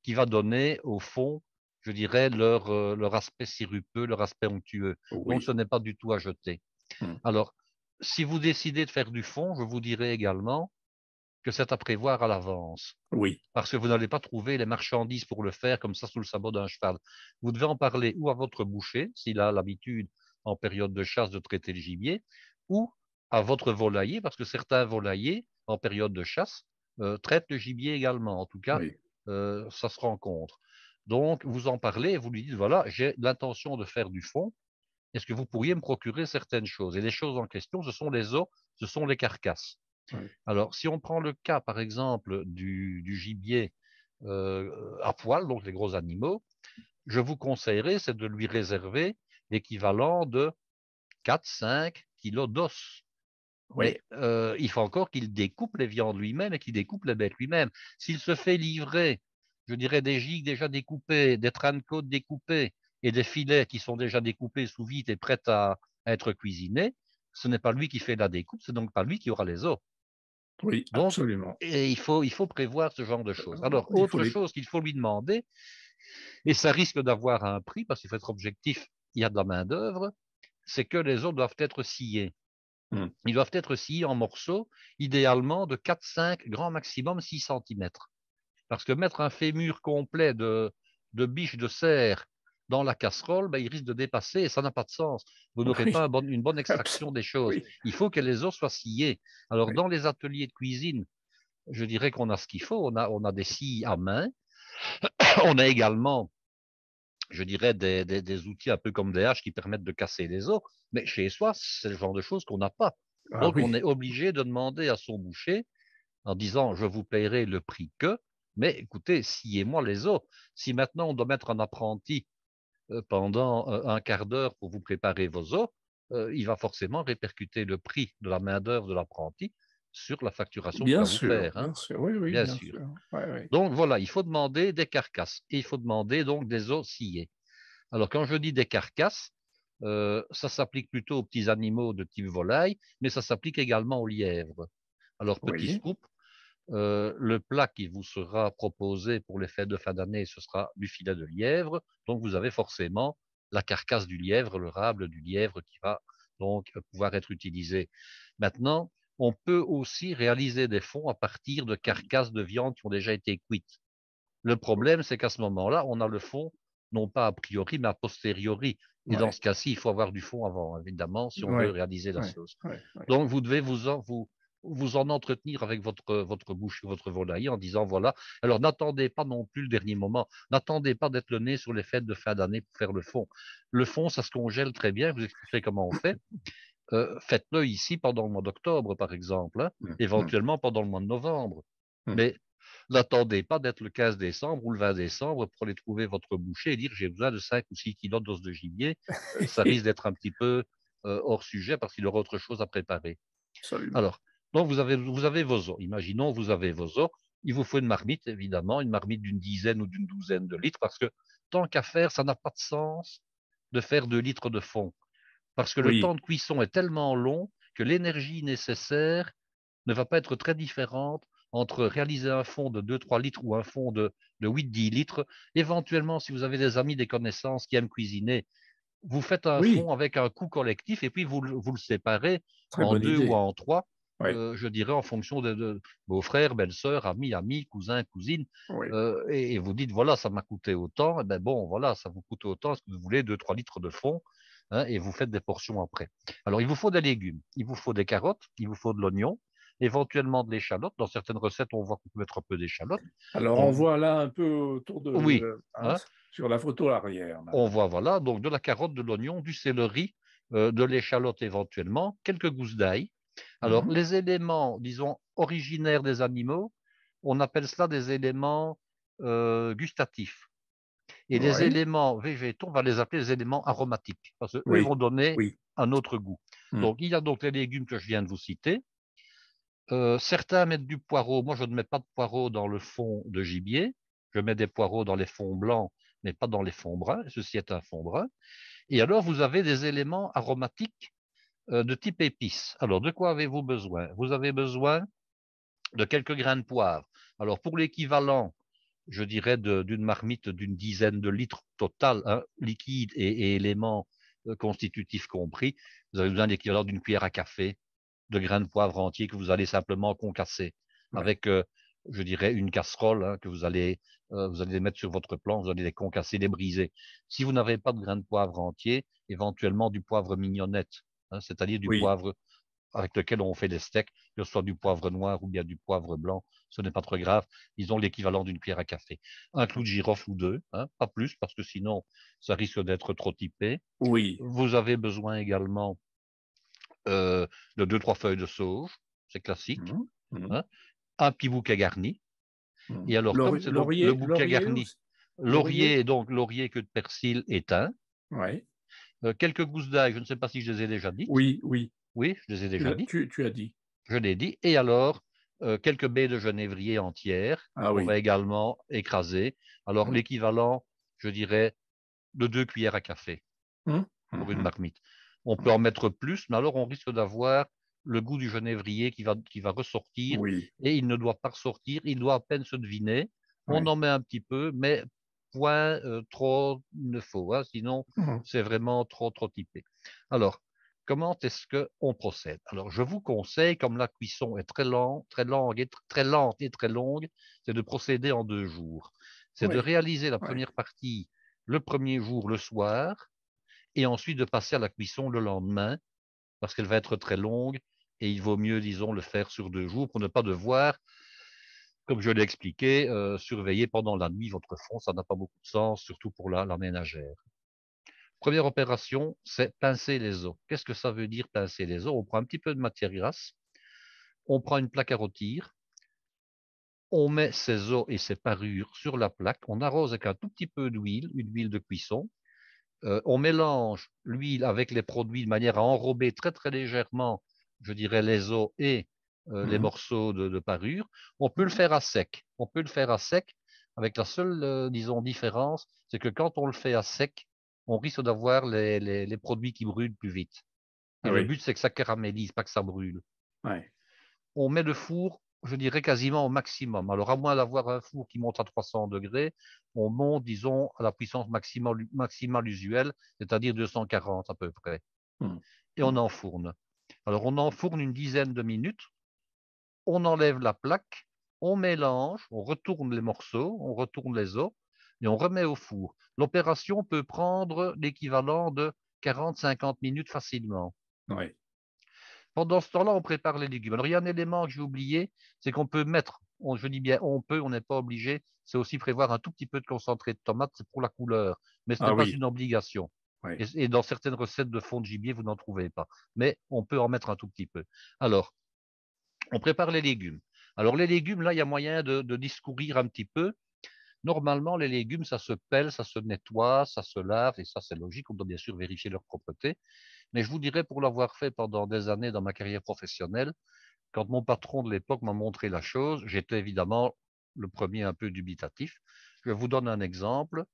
qui va donner, au fond, je dirais, leur aspect sirupeux, leur aspect onctueux. Donc, ce oui. n'est pas du tout à jeter. Mhm. Alors, si vous décidez de faire du fond, je vous dirais également que c'est à prévoir à l'avance Oui, parce que vous n'allez pas trouver les marchandises pour le faire comme ça sous le sabot d'un cheval. Vous devez en parler ou à votre boucher, s'il a l'habitude en période de chasse de traiter le gibier, ou à votre volailler, parce que certains volaillers, en période de chasse, traitent le gibier également. En tout cas, oui, ça se rencontre. Donc, vous en parlez et vous lui dites, voilà, j'ai l'intention de faire du fond. Est-ce que vous pourriez me procurer certaines choses? Et les choses en question, ce sont les os, ce sont les carcasses. oui, Alors, si on prend le cas, par exemple, du gibier à poil, donc les gros animaux, je vous conseillerais, c'est de lui réserver l'équivalent de 4-5 kilos d'os. oui, Mais il faut encore qu'il découpe les viandes lui-même et qu'il découpe les bêtes lui-même. S'il se fait livrer, je dirais, des gigues déjà découpées, des trains de côte découpés et des filets qui sont déjà découpés sous vide et prêts à être cuisinés, ce n'est pas lui qui fait la découpe, c'est donc pas lui qui aura les os. oui, Donc, absolument. et il faut prévoir ce genre de choses. Alors, Il faut autre les... chose qu'il faut lui demander, et ça risque d'avoir un prix, parce qu'il faut être objectif, il y a de la main-d'œuvre, c'est que les os doivent être sciés. Mhm. Ils doivent être sciés en morceaux, idéalement de 4-5, grand maximum 6 centimètres. Parce que mettre un fémur complet de biche de cerf dans la casserole, ben, il risque de dépasser et ça n'a pas de sens. Vous n'aurez Oui, pas une bonne extraction des choses. oui, Il faut que les os soient sciés. Alors, oui, dans les ateliers de cuisine, je dirais qu'on a ce qu'il faut. On a des scies à main. On a également, je dirais, des outils un peu comme des haches qui permettent de casser les os, mais chez soi, c'est le genre de choses qu'on n'a pas. Ah Donc, on oui, est obligé de demander à son boucher en disant, je vous paierai le prix que, mais écoutez, sciez-moi les os. Si maintenant on doit mettre un apprenti pendant un quart d'heure pour vous préparer vos os, il va forcément répercuter le prix de la main-d'œuvre de l'apprenti sur la facturation qu'il va vous faire, hein, bien sûr, oui, oui, bien bien sûr. sûr. Ouais, ouais. Donc voilà, il faut demander des carcasses et il faut demander donc des os sciés. Alors quand je dis des carcasses, ça s'applique plutôt aux petits animaux de type volaille, mais ça s'applique également aux lièvres. Alors petit Oui, scoop, le plat qui vous sera proposé pour les fêtes de fin d'année, ce sera du filet de lièvre. Donc, vous avez forcément la carcasse du lièvre, le rable du lièvre qui va donc pouvoir être utilisé. Maintenant, on peut aussi réaliser des fonds à partir de carcasses de viande qui ont déjà été cuites. Le problème, c'est qu'à ce moment-là, on a le fond, non pas a priori, mais a posteriori. Et dans ouais, ce cas-ci, il faut avoir du fond avant, évidemment, si on veut ouais, réaliser la ouais, chose. ouais, ouais. Donc, vous devez vous en entretenir avec votre bouche, votre volaille en disant, voilà, alors n'attendez pas non plus le dernier moment, n'attendez pas d'être le nez sur les fêtes de fin d'année pour faire le fond. Le fond, ça se congèle très bien, je vous expliquerai comment on fait. Faites-le ici pendant le mois d'octobre, par exemple, hein, Mm, mm, éventuellement pendant le mois de novembre. mm. Mais n'attendez pas d'être le 15 décembre ou le 20 décembre pour aller trouver votre boucher et dire j'ai besoin de 5 ou 6 kilos d'os de gibier. Ça risque d'être un petit peu hors sujet parce qu'il aura autre chose à préparer. Absolument. Alors, donc vous avez vos os. Imaginons, vous avez vos os. Il vous faut une marmite, évidemment, une marmite d'une dizaine ou d'une douzaine de litres, parce que tant qu'à faire, ça n'a pas de sens de faire 2 litres de fond. Parce que le Oui, temps de cuisson est tellement long que l'énergie nécessaire ne va pas être très différente entre réaliser un fond de 2-3 litres ou un fond de 8-10 litres. Éventuellement, si vous avez des amis, des connaissances qui aiment cuisiner, vous faites un oui, fond avec un coût collectif et puis vous le séparez très en bonne 2 ou idée. en 3, Ouais, je dirais en fonction de vos frères, belles-sœurs, amis, cousins, cousines, oui, et vous dites, voilà, ça m'a coûté autant, et ben bon, voilà, ça vous coûte autant, est-ce que vous voulez 2-3 litres de fond, hein, et vous faites des portions après. Alors, il vous faut des légumes, il vous faut des carottes, il vous faut de l'oignon, éventuellement de l'échalote. Dans certaines recettes, on voit qu'on peut mettre un peu d'échalote. alors on On... voit là un peu autour Oui, hein, hein, sur la photo arrière, là. on voit, voilà, donc de la carotte, de l'oignon, du céleri, de l'échalote éventuellement, quelques gousses d'ail. Alors, Mhm. les éléments, disons, originaires des animaux, on appelle cela des éléments gustatifs. Et les Ouais, éléments végétaux, on va les appeler les éléments aromatiques, parce qu'eux, ils oui, vont donner oui. un autre goût. Mm. Donc, il y a donc les légumes que je viens de vous citer. Certains mettent du poireau. Moi, je ne mets pas de poireau dans le fond de gibier. Je mets des poireaux dans les fonds blancs, mais pas dans les fonds bruns. Ceci est un fond brun. Et alors, vous avez des éléments aromatiques de type épices. Alors, de quoi avez-vous besoin? Vous avez besoin de quelques grains de poivre. Alors, pour l'équivalent, je dirais, d'une marmite d'une dizaine de litres total, hein, liquide et éléments constitutifs compris, vous avez besoin de l'équivalent d'une cuillère à café de grains de poivre entiers que vous allez simplement concasser Ouais. avec, je dirais, une casserole, hein, que vous allez les mettre sur votre plan, vous allez les concasser, les briser. Si vous n'avez pas de grains de poivre entiers, éventuellement du poivre mignonnette, hein, c'est-à-dire du Oui, poivre avec lequel on fait des steaks, que ce soit du poivre noir ou bien du poivre blanc, ce n'est pas trop grave. Ils ont l'équivalent d'une cuillère à café. Un clou de girofle ou deux, hein, pas plus, parce que sinon, ça risque d'être trop typé. oui. Vous avez besoin également de deux, trois feuilles de sauge, c'est classique, Mhm. Mhm. hein, un petit bouquet garni. Mhm. Et alors, comme c'est donc le bouquet Laurier garni, aussi. Laurier? laurier, donc laurier que de persil éteint, Ouais. quelques gousses d'ail, je ne sais pas si je les ai déjà dites. Oui, oui. Oui, je les ai déjà dites. Tu as dit. Je l'ai dit. Et alors, quelques baies de genévrier entières Ah qu'on va oui. également écraser. Alors, Mhm. l'équivalent, je dirais, de 2 cuillères à café Mhm. pour une Mhm. marmite. On peut en Ouais. mettre plus, mais alors on risque d'avoir le goût du genévrier qui va ressortir Oui. et il ne doit pas ressortir, il doit à peine se deviner. On Ouais. en met un petit peu, mais point trop il ne faut, hein, sinon Mhm. c'est vraiment trop typé. Alors, comment est-ce qu'on procède? Alors, je vous conseille, comme la cuisson est très lente et très longue, c'est de procéder en 2 jours. C'est de Oui. réaliser la Ouais. première partie le premier jour le soir et ensuite de passer à la cuisson le lendemain parce qu'elle va être très longue et il vaut mieux, disons, le faire sur 2 jours pour ne pas devoir Comme je l'ai expliqué, surveiller pendant la nuit votre fond, ça n'a pas beaucoup de sens, surtout pour la ménagère. Première opération, c'est pincer les os. Qu'est-ce que ça veut dire pincer les os? On prend un petit peu de matière grasse, on prend une plaque à rôtir, on met ses os et ses parures sur la plaque, on arrose avec un tout petit peu d'huile, une huile de cuisson. On mélange l'huile avec les produits de manière à enrober très très légèrement, je dirais, les os et les Mhm. morceaux de parure. On peut le faire à sec. On peut le faire à sec avec la seule, disons, différence, c'est que quand on le fait à sec, on risque d'avoir les produits qui brûlent plus vite. Et Ah le oui, but, c'est que ça caramélise, pas que ça brûle. ouais. On met le four, je dirais quasiment au maximum. Alors, à moins d'avoir un four qui monte à 300 degrés, on monte, disons, à la puissance maximale usuelle, c'est-à-dire 240 à peu près. Mhm. Et on enfourne. Alors, on enfourne une dizaine de minutes, on enlève la plaque, on mélange, on retourne les morceaux, on retourne les os, et on remet au four. L'opération peut prendre l'équivalent de 40-50 minutes facilement. Ouais. Pendant ce temps-là, on prépare les légumes. Alors, il y a un élément que j'ai oublié, c'est qu'on peut mettre, je dis bien on peut, on n'est pas obligé, c'est aussi prévoir un tout petit peu de concentré de tomate, c'est pour la couleur, mais ce n'est Ah pas oui, une obligation. ouais. Et dans certaines recettes de fond de gibier, vous n'en trouvez pas. Mais on peut en mettre un tout petit peu. Alors, on prépare les légumes. Alors, les légumes, là, il y a moyen de discourir un petit peu. Normalement, les légumes, ça se pèle, ça se nettoie, ça se lave, et ça, c'est logique. On doit bien sûr vérifier leur propreté. Mais je vous dirais, pour l'avoir fait pendant des années dans ma carrière professionnelle, quand mon patron de l'époque m'a montré la chose, j'étais évidemment le premier un peu dubitatif. Je vous donne un exemple.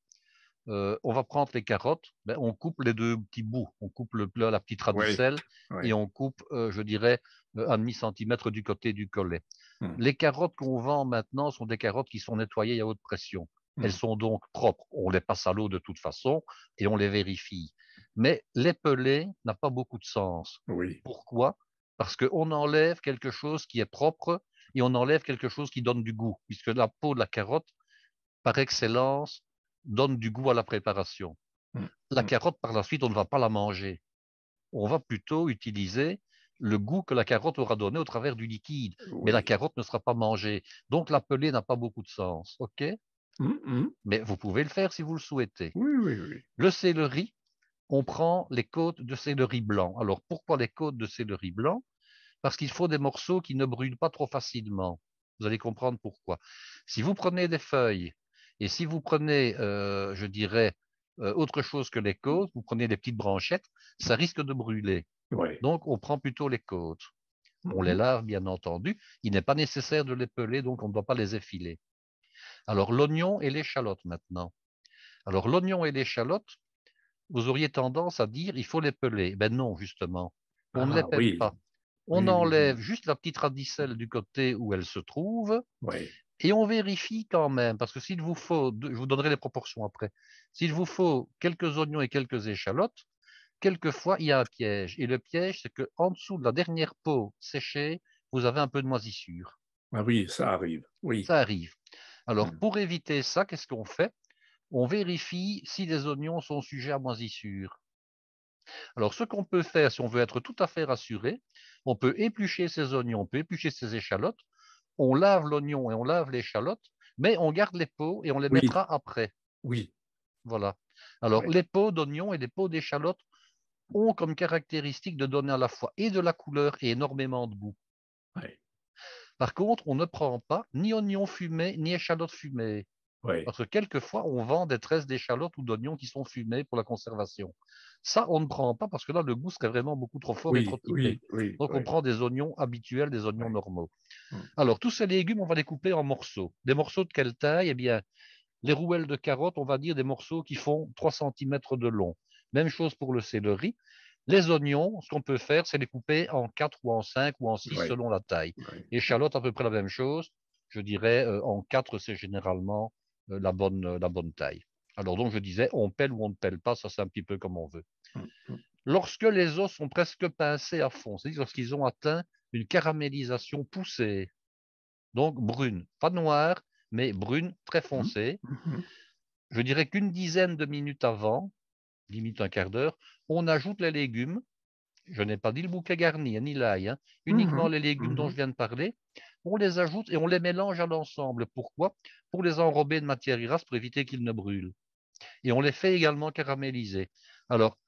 On va prendre les carottes, ben, on coupe les deux petits bouts, on coupe la petite Ouais. radicelle et Ouais. on coupe, je dirais, un demi-centimètre du côté du collet. Mhm. Les carottes qu'on vend maintenant sont des carottes qui sont nettoyées à haute pression. Elles Mhm. sont donc propres. On les passe à l'eau de toute façon et on les vérifie. Mais les pelés n'a pas beaucoup de sens. Oui. Pourquoi? Parce qu'on enlève quelque chose qui est propre et on enlève quelque chose qui donne du goût, puisque la peau de la carotte, par excellence, donne du goût à la préparation. Mhm. La Mhm. carotte, par la suite, on ne va pas la manger. On va plutôt utiliser le goût que la carotte aura donné au travers du liquide. Mais la Oui. carotte ne sera pas mangée. Donc la pelée n'a pas beaucoup de sens. OK? Mhm. Mais vous pouvez le faire si vous le souhaitez. Oui, oui, oui. Le céleri, on prend les côtes de céleri blanc. Alors pourquoi les côtes de céleri blanc? Parce qu'il faut des morceaux qui ne brûlent pas trop facilement. Vous allez comprendre pourquoi. Si vous prenez des feuilles et si vous prenez, je dirais, autre chose que les côtes, vous prenez des petites branchettes, ça risque de brûler. Ouais. Donc, on prend plutôt les côtes. On les Mhm. lave, bien entendu. Il n'est pas nécessaire de les peler, donc on ne doit pas les effiler. Alors, l'oignon et l'échalote maintenant. Alors, l'oignon et l'échalote, vous auriez tendance à dire il faut les peler. Ben non, justement. On ne les Ah pèle oui. pas. On Oui, oui, enlève oui. juste la petite radicelle du côté où elle se trouve Ouais. et on vérifie quand même, parce que s'il vous faut, je vous donnerai les proportions après, s'il vous faut quelques oignons et quelques échalotes, quelquefois il y a un piège. Et le piège, c'est qu'en dessous de la dernière peau séchée, vous avez un peu de moisissure. Ah oui, ça arrive. Oui. Ça arrive. Alors, Mhm. pour éviter ça, qu'est-ce qu'on fait? On vérifie si les oignons sont sujets à moisissure. Alors, ce qu'on peut faire, si on veut être tout à fait rassuré, on peut éplucher ses oignons, on peut éplucher ses échalotes, on lave l'oignon et on lave l'échalote, mais on garde les peaux et on les Oui. mettra après. Oui. Voilà. Alors, Ouais. les peaux d'oignon et les peaux d'échalote ont comme caractéristique de donner à la fois et de la couleur et énormément de goût. Ouais. Par contre, on ne prend pas ni oignon fumé ni échalote fumée. Ouais. Parce que quelquefois, on vend des tresses d'échalotes ou d'oignons qui sont fumés pour la conservation. Ça, on ne prend pas parce que là, le goût serait vraiment beaucoup trop fort et trop Oui. typé. Oui. Oui. Donc, on Oui. prend des oignons habituels, des oignons Ouais. normaux. Mhm. Alors, tous ces légumes, on va les couper en morceaux. Des morceaux de quelle taille? Eh bien, les rouelles de carottes, on va dire des morceaux qui font 3 centimètres de long. Même chose pour le céleri. Les oignons, ce qu'on peut faire, c'est les couper en 4 ou en 5 ou en 6 Ouais. selon la taille. Ouais. Échalotes, à peu près la même chose. Je dirais en 4, c'est généralement la bonne taille. Alors donc je disais, on pèle ou on ne pèle pas, ça c'est un petit peu comme on veut. Mhm. Lorsque les os sont presque pincés à fond, c'est-à-dire lorsqu'ils ont atteint une caramélisation poussée, donc brune, pas noire, mais brune, très Mhm. foncée, Mhm. je dirais qu'une dizaine de minutes avant, limite un quart d'heure, on ajoute les légumes. Je n'ai pas dit le bouquet garni, ni l'ail, hein, uniquement Mhm. les légumes dont je Mhm. viens de parler. on les ajoute et on les mélange à l'ensemble. Pourquoi? Pour les enrober de matière grasse pour éviter qu'ils ne brûlent. Et on les fait également caraméliser. Alors,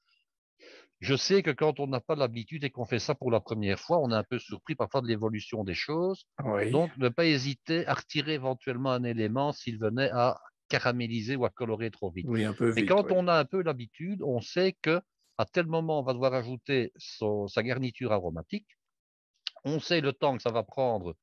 je sais que quand on n'a pas l'habitude et qu'on fait ça pour la première fois, on est un peu surpris parfois de l'évolution des choses. Oui, Donc, ne pas hésiter à retirer éventuellement un élément s'il venait à caraméliser ou à colorer trop vite. oui, un peu Mais vite, quand oui. on a un peu l'habitude, on sait que à tel moment, on va devoir ajouter sa garniture aromatique. On sait le temps que ça va prendre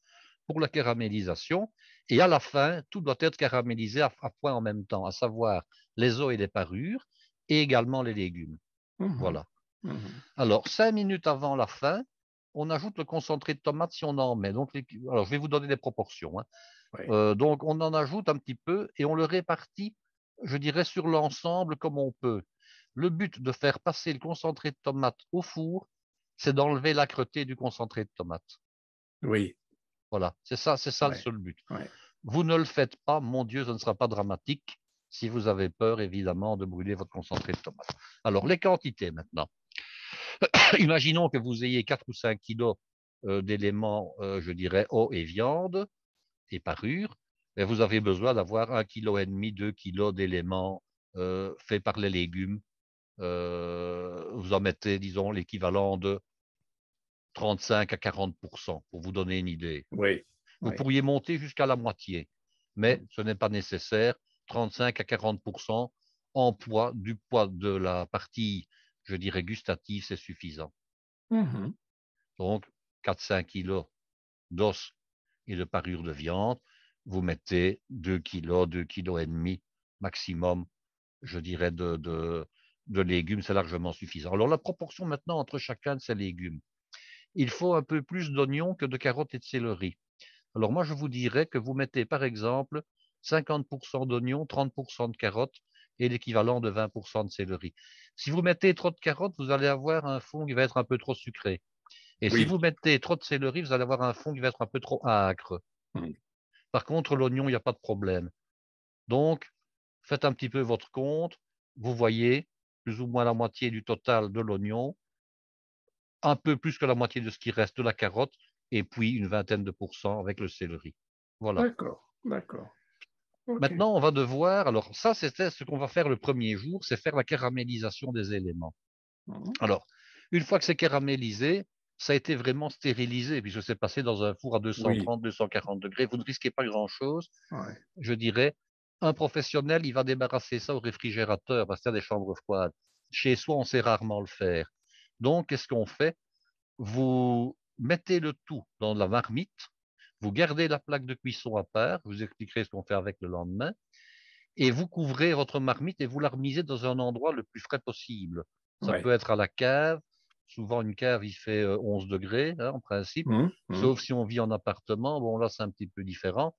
pour la caramélisation. Et à la fin, tout doit être caramélisé à point en même temps, à savoir les os et les parures, et également les légumes. Mhm, Voilà. mhm. Alors, 5 minutes avant la fin, on ajoute le concentré de tomate si on en met. Donc, alors, je vais vous donner des proportions, hein. Oui, Donc, on en ajoute un petit peu et on le répartit, je dirais, sur l'ensemble comme on peut. Le but de faire passer le concentré de tomate au four, c'est d'enlever l'âcreté du concentré de tomate. oui, Voilà, c'est ça le oui, seul but. oui. Vous ne le faites pas, mon Dieu, ce ne sera pas dramatique si vous avez peur, évidemment, de brûler votre concentré de tomate. Alors, les quantités maintenant. Imaginons que vous ayez 4 ou 5 kilos d'éléments, je dirais, eau et viande et parure. Et vous avez besoin d'avoir 1,5 kg, 2 kilos d'éléments faits par les légumes. Vous en mettez, disons, l'équivalent de 35 à 40 pour vous donner une idée. Oui, Vous oui. pourriez monter jusqu'à la moitié, mais ce n'est pas nécessaire. 35 à 40 en poids, du poids de la partie, je dirais, gustative, c'est suffisant. Mhm. Donc, 4-5 kilos d'os et de parure de viande, vous mettez 2 kilos, 2 kilos et demi maximum, je dirais, de légumes, c'est largement suffisant. Alors, la proportion maintenant entre chacun de ces légumes. Il faut un peu plus d'oignons que de carottes et de céleri. Alors moi, je vous dirais que vous mettez par exemple 50% d'oignons, 30% de carottes et l'équivalent de 20% de céleri. Si vous mettez trop de carottes, vous allez avoir un fond qui va être un peu trop sucré. Et si Oui. vous mettez trop de céleri, vous allez avoir un fond qui va être un peu trop âcre. Mhm. Par contre, l'oignon, il n'y a pas de problème. Donc, faites un petit peu votre compte. Vous voyez plus ou moins la moitié du total de l'oignon, un peu plus que la moitié de ce qui reste de la carotte, et puis une vingtaine de pourcents avec le céleri. Voilà. D'accord, d'accord. OK. Maintenant, on va devoir, alors ça, c'était ce qu'on va faire le premier jour, c'est faire la caramélisation des éléments. Mhm. Alors, une fois que c'est caramélisé, ça a été vraiment stérilisé, puisque c'est passé dans un four à Oui, 230, 240 degrés. Vous ne risquez pas grand-chose. ouais. Je dirais, un professionnel, il va débarrasser ça au réfrigérateur, parce qu'il y a des chambres froides. Chez soi, on sait rarement le faire. Donc, qu'est-ce qu'on fait? Vous mettez le tout dans la marmite, vous gardez la plaque de cuisson à part, je vous expliquerai ce qu'on fait avec le lendemain, et vous couvrez votre marmite et vous la remisez dans un endroit le plus frais possible. Ça Ouais. peut être à la cave. Souvent, une cave, il fait 11 degrés, hein, en principe. Mhm, mhm. Sauf si on vit en appartement. Bon, là, c'est un petit peu différent.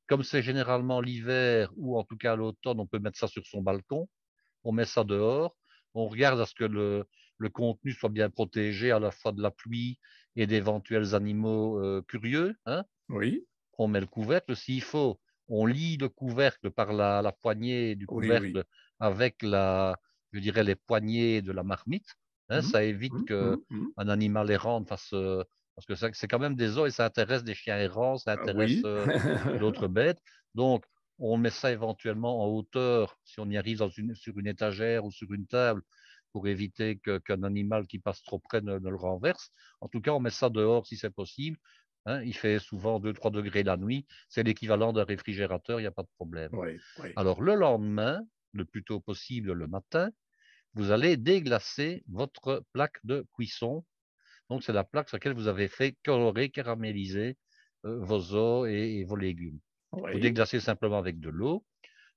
Comme c'est généralement l'hiver ou en tout cas l'automne, on peut mettre ça sur son balcon. On met ça dehors. On regarde à ce que le contenu soit bien protégé à la fois de la pluie et d'éventuels animaux curieux, hein. Oui, On met le couvercle. S'il faut, on lie le couvercle par la poignée du oui, oui. couvercle avec je dirais, les poignées de la marmite, hein. Mhm, Ça évite mhm, qu'un mhm, mhm. animal errant fasse, parce que c'est quand même des os et ça intéresse des chiens errants, ça Ah intéresse oui. d'autres bêtes. Donc, on met ça éventuellement en hauteur, si on y arrive sur une étagère ou sur une table, pour éviter qu'un animal qui passe trop près ne le renverse. En tout cas, on met ça dehors si c'est possible, hein. Il fait souvent 2-3 degrés la nuit. C'est l'équivalent d'un réfrigérateur, il n'y a pas de problème. Oui, oui. Alors, le lendemain, le plus tôt possible le matin, vous allez déglacer votre plaque de cuisson. Donc, c'est la plaque sur laquelle vous avez fait colorer, caraméliser vos os et vos légumes. Vous Oui, déglacez simplement avec de l'eau.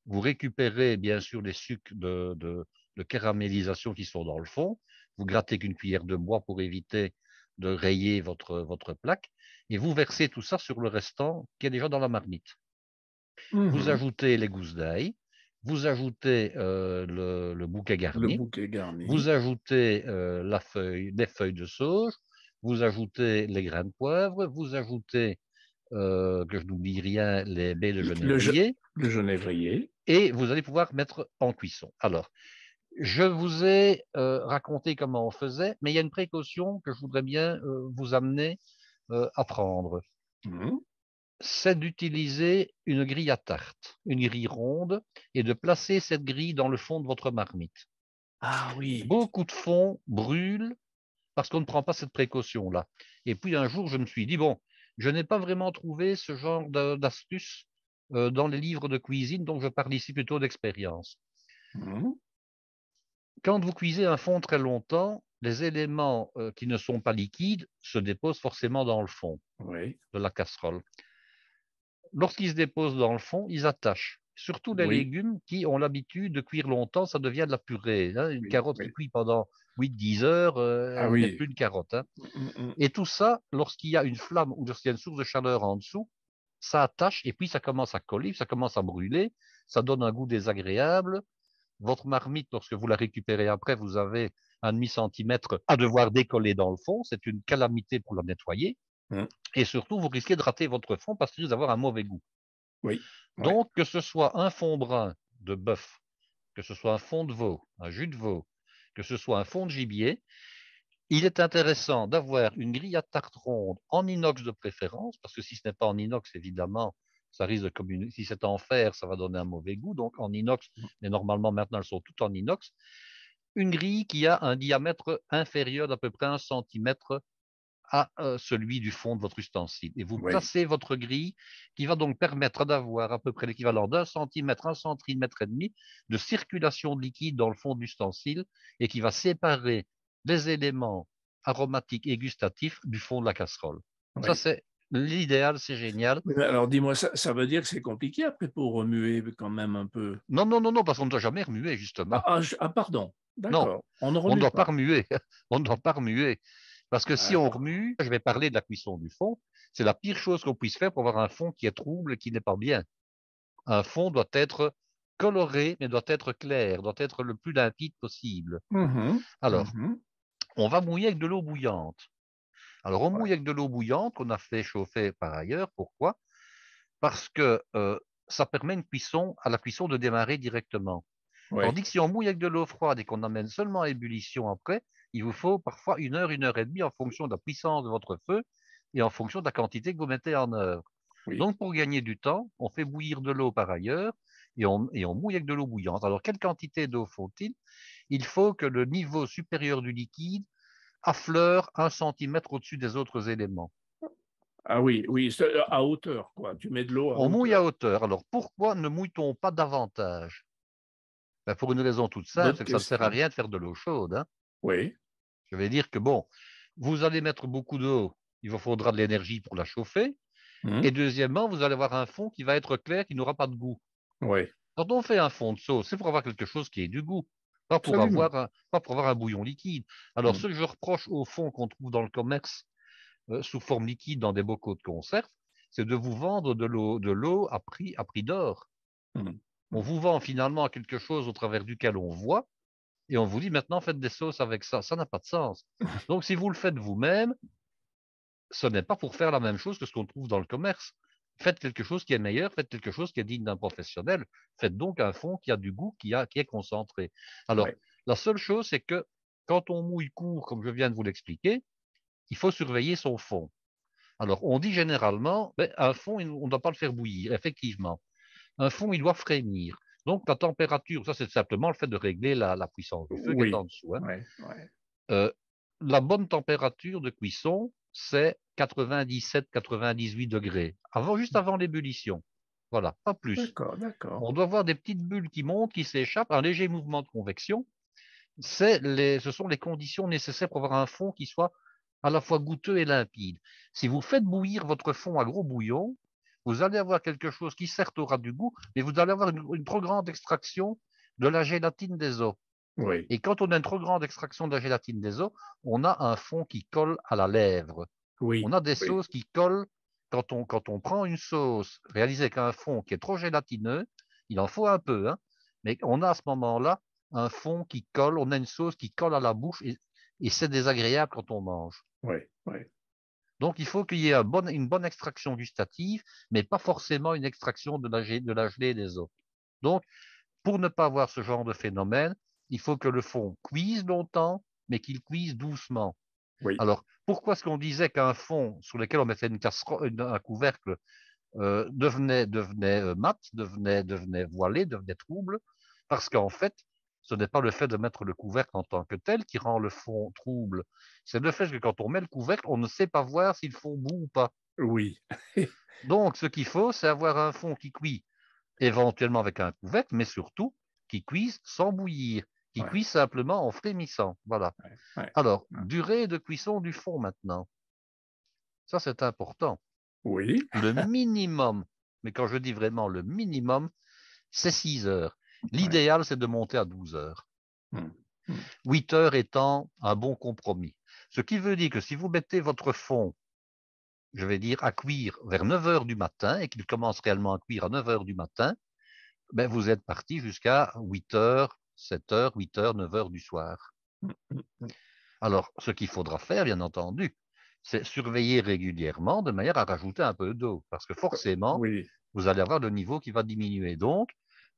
Vous récupérez bien sûr les sucs de caramélisation qui sont dans le fond. Vous grattez qu'une cuillère de bois pour éviter de rayer votre plaque. Et vous versez tout ça sur le restant qui est déjà dans la marmite. Vous mhm. ajoutez les gousses d'ail. Vous ajoutez le bouquet Le garni. bouquet garni. Vous ajoutez les feuilles de sauge. Vous ajoutez les grains de poivre. Vous ajoutez, que je n'oublie rien, les baies de Le, ge- genévrier. le genévrier. Et vous allez pouvoir mettre en cuisson. Alors, je vous ai raconté comment on faisait, mais il y a une précaution que je voudrais bien vous amener à prendre. Mhm. c'est d'utiliser une grille à tarte, une grille ronde, et de placer cette grille dans le fond de votre marmite. Ah oui, Beaucoup de fond brûle parce qu'on ne prend pas cette précaution-là. Et puis un jour, je me suis dit, bon, je n'ai pas vraiment trouvé ce genre d'astuce dans les livres de cuisine, donc je parle ici plutôt d'expérience. mhm, Quand vous cuisez un fond très longtemps, les éléments qui ne sont pas liquides se déposent forcément dans le fond oui, de la casserole. Lorsqu'ils se déposent dans le fond, ils attachent. Surtout les oui, légumes qui ont l'habitude de cuire longtemps, ça devient de la purée, hein. Une oui, carotte qui oui. cuit pendant 8-10 heures, Ah elle n'est oui. plus une carotte, hein. Mhm, Et tout ça, lorsqu'il y a une flamme ou lorsqu'il y a une source de chaleur en dessous, ça attache et puis ça commence à coller, ça commence à brûler, ça donne un goût désagréable. Votre marmite, lorsque vous la récupérez après, vous avez un demi-centimètre à devoir décoller dans le fond. C'est une calamité pour la nettoyer. mhm. Et surtout, vous risquez de rater votre fond parce qu'il risque d'avoir un mauvais goût. Oui, ouais. Donc, que ce soit un fond brun de bœuf, que ce soit un fond de veau, un jus de veau, que ce soit un fond de gibier, il est intéressant d'avoir une grille à tarte ronde en inox de préférence, parce que si ce n'est pas en inox, évidemment, ça risque de communiquer. Si c'est en fer, ça va donner un mauvais goût. Donc en inox, mais normalement maintenant elles sont toutes en inox. Une grille qui a un diamètre inférieur d'à peu près 1 centimètre à celui du fond de votre ustensile. Et vous Oui, placez votre grille qui va donc permettre d'avoir à peu près l'équivalent d'1 centimètre, 1,5 centimètre de circulation de liquide dans le fond de l'ustensile et qui va séparer les éléments aromatiques et gustatifs du fond de la casserole. Ça, oui. c'est l'idéal, c'est génial. Oui, mais alors dis-moi, ça veut dire que c'est compliqué après pour remuer quand même un peu. Non, non, non, non, parce qu'on ne doit jamais remuer, Ah, justement. ah, pardon, Non, d'accord, on ne on ne remue doit pas pas. remuer. On ne doit pas remuer. Parce que si on D'accord. remue, je vais parler de la cuisson du fond, c'est la pire chose qu'on puisse faire pour avoir un fond qui est trouble et qui n'est pas bien. Un fond doit être coloré, mais doit être clair, doit être le plus limpide possible. Mhm, Alors, mhm. on va mouiller avec de l'eau bouillante. Alors, on Ouais, mouille avec de l'eau bouillante qu'on a fait chauffer par ailleurs. Pourquoi? Parce que ça permet une cuisson, à la cuisson de démarrer directement. ouais, Tandis que si on mouille avec de l'eau froide et qu'on amène seulement à ébullition après, il vous faut parfois 1 heure et demie en fonction de la puissance de votre feu et en fonction de la quantité que vous mettez en œuvre. oui. Donc, pour gagner du temps, on fait bouillir de l'eau par ailleurs et on mouille avec de l'eau bouillante. Alors, quelle quantité d'eau faut-il? Il faut que le niveau supérieur du liquide affleure 1 centimètre au-dessus des autres éléments. Ah oui, oui, à hauteur, quoi. Tu mets de l'eau à On mouille hauteur. à hauteur. Alors, pourquoi ne mouille-t-on pas davantage? Ben, pour une raison toute simple, Bonne c'est que ça ne sert à question. rien de faire de l'eau chaude, hein. Oui. Je vais dire que bon, vous allez mettre beaucoup d'eau, il vous faudra de l'énergie pour la chauffer. Mhm. Et deuxièmement, vous allez avoir un fond qui va être clair, qui n'aura pas de goût. Oui, Quand on fait un fond de sauce, c'est pour avoir quelque chose qui ait du goût, absolument. pas pour avoir un bouillon liquide. Alors, Mhm. ce que je reproche au fond qu'on trouve dans le commerce sous forme liquide dans des bocaux de conserve, c'est de vous vendre de l'eau à prix d'or. Mhm. On Mhm. vous vend finalement quelque chose au travers duquel on voit, et on vous dit maintenant faites des sauces avec ça. Ça n'a pas de sens. Donc, si vous le faites vous-même, ce n'est pas pour faire la même chose que ce qu'on trouve dans le commerce. Faites quelque chose qui est meilleur, faites quelque chose qui est digne d'un professionnel. Faites donc un fond qui a du goût, qui est concentré. Alors, Ouais. la seule chose, c'est que quand on mouille court, comme je viens de vous l'expliquer, il faut surveiller son fond. Alors, on dit généralement, ben, un fond, on ne doit pas le faire bouillir, effectivement. Un fond, il doit frémir. Donc, la température, ça, c'est simplement le fait de régler la puissance du feu qui est Oui. en dessous, hein. Ouais, ouais. Euh, la bonne température de cuisson, c'est 97-98 degrés, juste avant l'ébullition. Voilà, pas plus. D'accord, d'accord. On doit voir des petites bulles qui montent, qui s'échappent, un léger mouvement de convection. Ce sont les conditions nécessaires pour avoir un fond qui soit à la fois goûteux et limpide. Si vous faites bouillir votre fond à gros bouillon, vous allez avoir quelque chose qui certes aura du goût, mais vous allez avoir une trop grande extraction de la gélatine des os. Oui, Et quand on a une trop grande extraction de la gélatine des os, on a un fond qui colle à la lèvre. On oui, a des oui. sauces qui collent quand on prend une sauce réalisée avec un fond qui est trop gélatineux, il en faut un peu, hein, mais on a à ce moment-là un fond qui colle, on a une sauce qui colle à la bouche et c'est désagréable quand on mange. Oui, oui. Donc il faut qu'il y ait une bonne extraction gustative, mais pas forcément une extraction de la gelée des os. Donc, pour ne pas avoir ce genre de phénomène, il faut que le fond cuise longtemps, mais qu'il cuise doucement. Oui. Alors, pourquoi est-ce qu'on disait qu'un fond sur lequel on mettait un couvercle devenait mat, devenait voilé, devenait trouble, parce qu'en fait, ce n'est pas le fait de mettre le couvercle en tant que tel qui rend le fond trouble, c'est le fait que quand on met le couvercle, on ne sait pas voir si le fond bout ou pas. Oui. Donc, ce qu'il faut, c'est avoir un fond qui cuit éventuellement avec un couvercle, mais surtout qui cuise sans bouillir, qui Ouais, cuise simplement en frémissant. Voilà. ouais, ouais. Alors, durée de cuisson du fond maintenant. Ça, c'est important. Oui. Le minimum, mais quand je dis vraiment le minimum, c'est 6 heures. Ouais. L'idéal, c'est de monter à 12 heures. Mm. Mm. 8 heures étant un bon compromis. Ce qui veut dire que si vous mettez votre fond, je vais dire, à cuire vers 9 heures du matin et qu'il commence réellement à cuire à 9 heures du matin, ben vous êtes parti jusqu'à 8 heures, 7 heures, 8 heures, 9 heures du soir. Mm. Mm. Alors, ce qu'il faudra faire, bien entendu, c'est surveiller régulièrement de manière à rajouter un peu d'eau, parce que forcément, Oui. vous allez avoir le niveau qui va diminuer. Donc,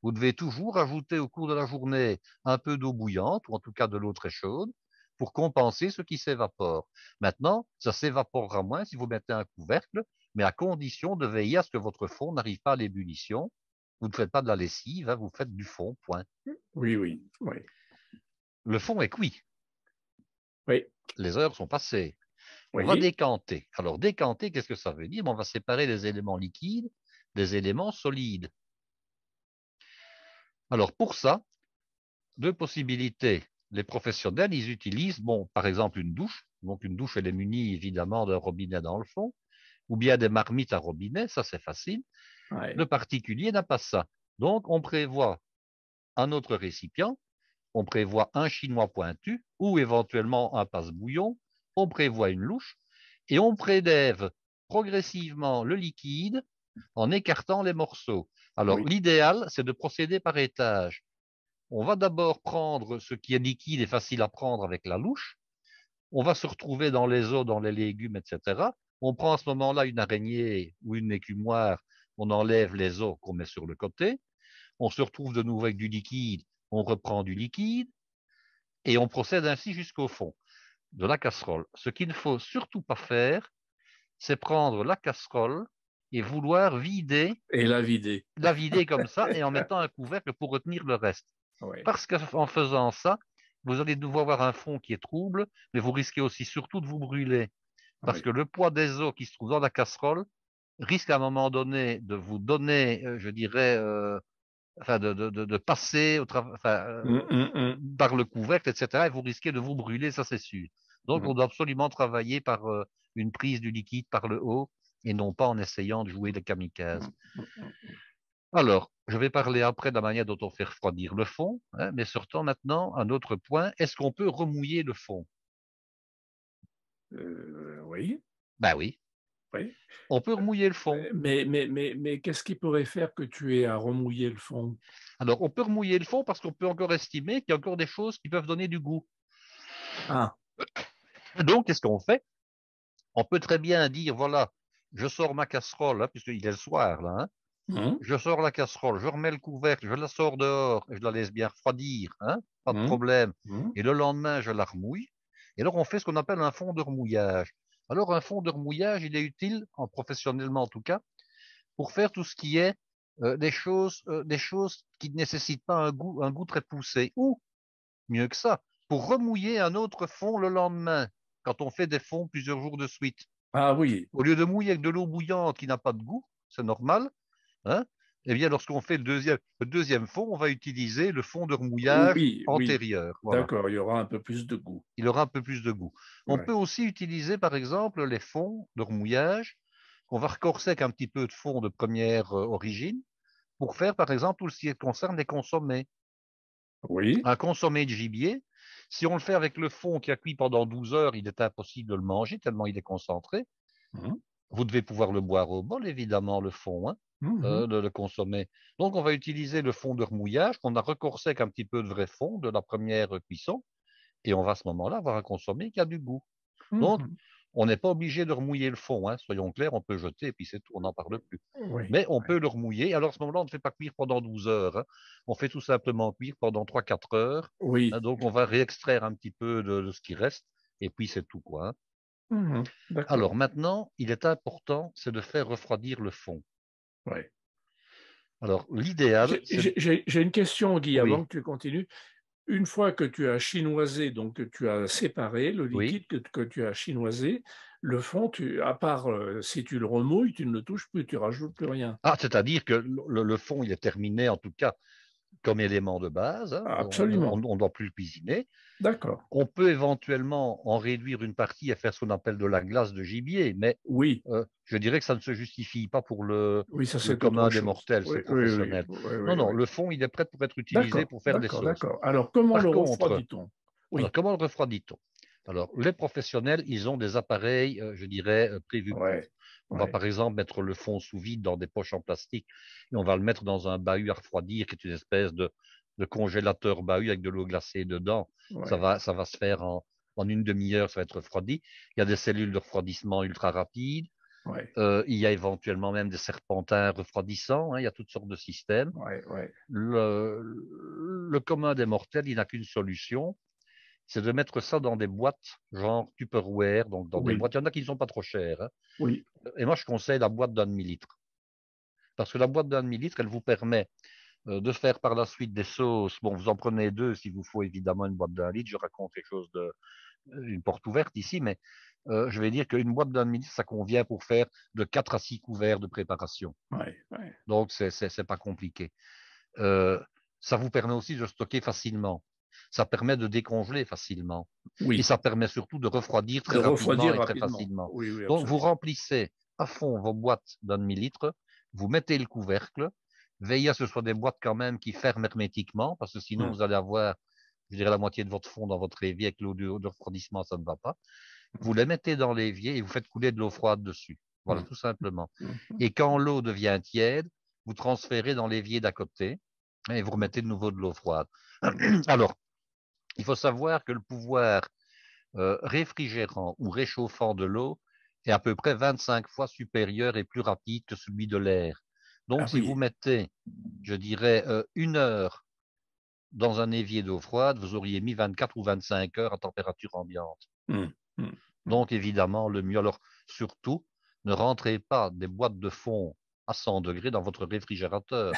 vous devez toujours ajouter au cours de la journée un peu d'eau bouillante, ou en tout cas de l'eau très chaude, pour compenser ce qui s'évapore. Maintenant, ça s'évaporera moins si vous mettez un couvercle, mais à condition de veiller à ce que votre fond n'arrive pas à l'ébullition. Vous ne faites pas de la lessive, hein, vous faites du fond, point. Oui, oui, oui. Le fond est cuit, Oui, les heures sont passées. On va oui. décanter. Alors, décanter, qu'est-ce que ça veut dire? On va séparer les éléments liquides des éléments solides. Alors, pour ça, deux possibilités. Les professionnels, ils utilisent, bon, par exemple, une douche. Donc, une douche, elle est munie évidemment d'un robinet dans le fond, ou bien des marmites à robinet, ça c'est facile. Ouais. Le particulier n'a pas ça. Donc, on prévoit un autre récipient, on prévoit un chinois pointu, ou éventuellement un passe-bouillon, on prévoit une louche, et on prélève progressivement le liquide en écartant les morceaux. Alors, Oui, l'idéal, c'est de procéder par étage. On va d'abord prendre ce qui est liquide et facile à prendre avec la louche. On va se retrouver dans les os, dans les légumes, etc. On prend à ce moment-là une araignée ou une écumoire, on enlève les os qu'on met sur le côté. On se retrouve de nouveau avec du liquide, on reprend du liquide et on procède ainsi jusqu'au fond de la casserole. Ce qu'il ne faut surtout pas faire, c'est prendre la casserole et vouloir et la vider. la vider comme ça et en mettant un couvercle pour retenir le reste. Oui, Parce qu'en faisant ça, vous allez devoir avoir un fond qui est trouble, mais vous risquez aussi surtout de vous brûler. Parce oui. que le poids des os qui se trouvent dans la casserole risque à un moment donné de vous donner, je dirais, enfin de passer Mm, mm, mm. par le couvercle, etc. Et vous risquez de vous brûler, ça c'est sûr. Donc Mm. on doit absolument travailler par une prise du liquide par le haut et non pas en essayant de jouer le kamikaze. Mm. Mm. Alors, je vais parler après de la manière dont on fait refroidir le fond, hein, mais surtout maintenant, un autre point, est-ce qu'on peut remouiller le fond? Oui, Ben oui, oui. on peut remouiller le fond. Mais qu'est-ce qui pourrait faire que tu aies à remouiller le fond? Alors, on peut remouiller le fond parce qu'on peut encore estimer qu'il y a encore des choses qui peuvent donner du goût. Ah, Donc, qu'est-ce qu'on fait? On peut très bien dire, voilà, je sors ma casserole, hein, puisqu'il est le soir, là, hein. hum, Je sors la casserole, je remets le couvercle, je la sors dehors et je la laisse bien refroidir, hein, pas de hum, problème. hum. Et le lendemain, je la remouille. Et alors, on fait ce qu'on appelle un fond de remouillage. Alors, un fond de remouillage, il est utile, professionnellement en tout cas, pour faire tout ce qui est des choses qui ne nécessitent pas un goût très poussé. Ou, mieux que ça, pour remouiller un autre fond le lendemain, quand on fait des fonds plusieurs jours de suite. Ah oui, Au lieu de mouiller avec de l'eau bouillante qui n'a pas de goût, c'est normal, hein, eh bien, lorsqu'on fait le deuxième fond, on va utiliser le fond de remouillage oui, oui. antérieur. Voilà. D'accord, il y aura un peu plus de goût. Il aura un peu plus de goût. On peut Ouais. aussi utiliser, par exemple, les fonds de remouillage qu'on va recorser avec un petit peu de fond de première origine pour faire, par exemple, tout ce qui concerne les consommés. Oui. Un consommé de gibier, si on le fait avec le fond qui a cuit pendant 12 heures, il est impossible de le manger tellement il est concentré. Hum, Vous devez pouvoir le boire au bol, évidemment, le fond, hein, hum, hum. de le consommer. Donc, on va utiliser le fond de remouillage qu'on a recorsé avec un petit peu de vrai fond de la première cuisson, et on va à ce moment-là avoir un consommé qui a du goût. Hum, Donc, hum. on n'est pas obligé de remouiller le fond, hein, soyons clairs, on peut jeter et puis c'est tout, on n'en parle plus. Oui, Mais on oui. peut le remouiller. Alors, à ce moment-là, on ne fait pas cuire pendant 12 heures, hein. On fait tout simplement cuire pendant 3-4 heures, hein. Oui. Donc, on va réextraire un petit peu de ce qui reste, et puis c'est tout, quoi, hein. Mhm. Alors D'accord. maintenant, il est important, c'est de faire refroidir le fond. ouais. Alors, l'idéal, c'est... J'ai une question, Guy, avant Oui, que tu continues. Une fois que tu as chinoisé, donc que tu as séparé le oui. liquide que tu as chinoisé, le fond, à part si tu le remouilles, tu ne le touches plus, tu rajoutes plus rien. Ah, c'est-à-dire que le fond, il est terminé, en tout cas, comme élément de base, hein. Ah, On absolument. ne doit plus le cuisiner. D'accord. On peut éventuellement en réduire une partie et faire ce qu'on appelle de la glace de gibier, mais Oui, je dirais que ça ne se justifie pas pour oui, ça le c'est autre commun des chose. mortels, Oui, c'est oui, oui, professionnel. oui, oui, Non, non, oui. le fond, il est prêt pour être utilisé D'accord, pour faire des d'accord, sauces. d'accord. Alors, comment le Par contre, refroidit-on? alors Oui, comment le refroidit-on? Alors, les professionnels, ils ont des appareils, je dirais, prévus pour. ouais, On va ouais, par exemple mettre le fond sous vide dans des poches en plastique et on va le mettre dans un bahut à refroidir, qui est une espèce de congélateur bahut avec de l'eau glacée dedans. ouais, Ça va se faire en une demi-heure, ça va être refroidi. Il y a des cellules de refroidissement ultra rapides. ouais, Il y a éventuellement même des serpentins refroidissants, hein, il y a toutes sortes de systèmes. ouais, ouais. Le commun des mortels, il n'a qu'une solution, c'est de mettre ça dans des boîtes genre Tupperware, donc dans des Oui, boîtes. Il y en a qui ne sont pas trop chères, hein. oui, Et moi, je conseille la boîte d'un demi-litre. Parce que la boîte d'un demi-litre, elle vous permet de faire par la suite des sauces. Bon, vous en prenez deux s'il vous faut évidemment une boîte d'un litre. Je raconte quelque chose de une porte ouverte ici, mais je vais dire qu'une boîte d'un demi-litre, ça convient pour faire de 4 à 6 couverts de préparation. ouais, ouais. Donc, c'est pas compliqué. Euh, Ça vous permet aussi de stocker facilement. Ça permet de décongeler facilement. Et Oui, ça permet surtout de refroidir de très rapidement refroidir et très rapidement. facilement. Oui, oui, Donc, vous absolument. remplissez à fond vos boîtes d'un demi-litre, vous mettez le couvercle, veillez à ce que ce soit des boîtes quand même qui ferment hermétiquement, parce que sinon Hum, vous allez avoir, je dirais, la moitié de votre fond dans votre évier avec l'eau de refroidissement, ça ne va pas. Vous les mettez dans l'évier et vous faites couler de l'eau froide dessus. Voilà, hum, tout simplement. hum. Et quand l'eau devient tiède, vous transférez dans l'évier d'à côté et vous remettez de nouveau de l'eau froide. Alors, il faut savoir que le pouvoir réfrigérant ou réchauffant de l'eau est à peu près 25 fois supérieur et plus rapide que celui de l'air. Ah Donc, si vous oui, mettez, je dirais, une heure dans un évier d'eau froide, vous auriez mis 24 ou 25 heures à température ambiante. hum, hum, hum. Donc, évidemment, le mieux. Alors, surtout, ne rentrez pas des boîtes de fond à 100 degrés dans votre réfrigérateur,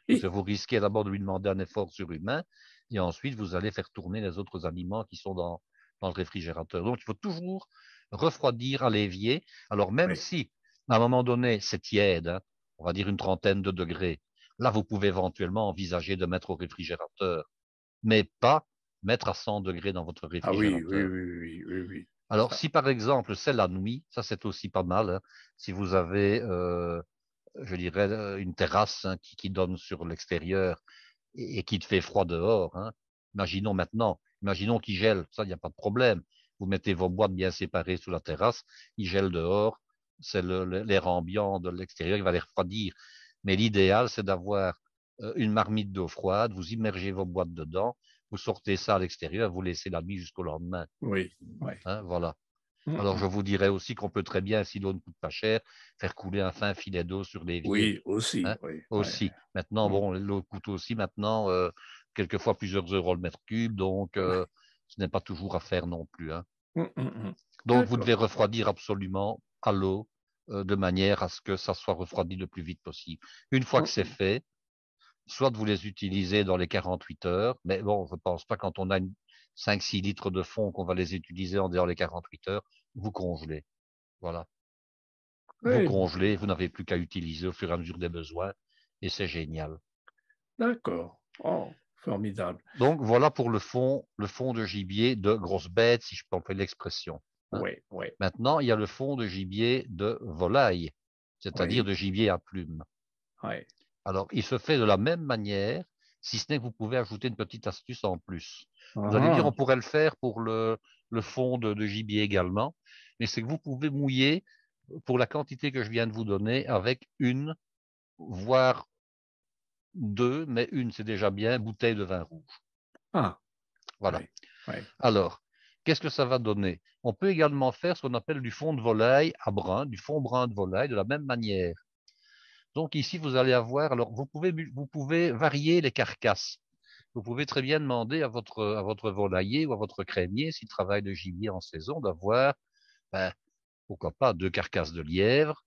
parce que Oui, vous risquez d'abord de lui demander un effort surhumain, et ensuite, vous allez faire tourner les autres aliments qui sont dans le réfrigérateur. Donc, il faut toujours refroidir à l'évier. Alors, même oui. si, à un moment donné, c'est tiède, hein, on va dire une trentaine de degrés, là, vous pouvez éventuellement envisager de mettre au réfrigérateur, mais pas mettre à 100 degrés dans votre Ah oui, oui, réfrigérateur. oui, oui, oui, oui. Alors, Ça, si par exemple c'est la nuit, ça c'est aussi pas mal, hein. Si vous avez, je dirais, une terrasse, hein, qui donne sur l'extérieur et qui te fait froid dehors, hein. Imaginons maintenant, imaginons qu'il gèle, ça il n'y a pas de problème. Vous mettez vos boîtes bien séparées sous la terrasse, il gèle dehors, c'est l'air ambiant de l'extérieur, il va les refroidir. Mais l'idéal, c'est d'avoir une marmite d'eau froide, vous immergez vos boîtes dedans, vous sortez ça à l'extérieur, vous laissez la nuit jusqu'au lendemain, oui, oui. hein, voilà. Hum, Alors, je hum. vous dirais aussi qu'on peut très bien, si l'eau ne coûte pas cher, faire couler un fin filet d'eau sur l'évier, Oui, aussi, hein, oui, oui. aussi. Maintenant, Hum. bon, l'eau coûte aussi maintenant quelquefois plusieurs euros le mètre cube, donc ce n'est pas toujours à faire non plus, hein. Hum, hum, hum. Donc, vous devez D'accord. refroidir absolument à l'eau de manière à ce que ça soit refroidi le plus vite possible. Une fois que Hum, c'est hum. fait, soit vous les utilisez dans les 48 heures, mais bon, je ne pense pas quand on a 5-6 litres de fond qu'on va les utiliser en dehors des 48 heures, vous congelez. Voilà. Vous Oui, congelez, vous n'avez plus qu'à utiliser au fur et à mesure des besoins, et c'est génial. d'accord. Oh, formidable. Donc voilà pour le fond de gibier de grosse bête, si je peux employer l'expression, hein. Oui, oui, Maintenant, il y a le fond de gibier de volaille, c'est-à-dire oui, de gibier à plumes. oui. Alors, il se fait de la même manière, si ce n'est que vous pouvez ajouter une petite astuce en plus. Vous allez dire, on Ah, pourrait le faire pour le fond de gibier également, mais c'est que vous pouvez mouiller pour la quantité que je viens de vous donner avec une, voire deux, mais une c'est déjà bien, bouteille de vin rouge. ah, Voilà. oui, oui, Alors, qu'est-ce que ça va donner? On peut également faire ce qu'on appelle du fond de volaille à brun, du fond brun de volaille de la même manière. Donc ici, vous allez avoir, alors vous pouvez varier les carcasses. Vous pouvez très bien demander à votre volailler ou à votre crémier, s'il travaille de gibier en saison, d'avoir, ben, pourquoi pas, deux carcasses de lièvre,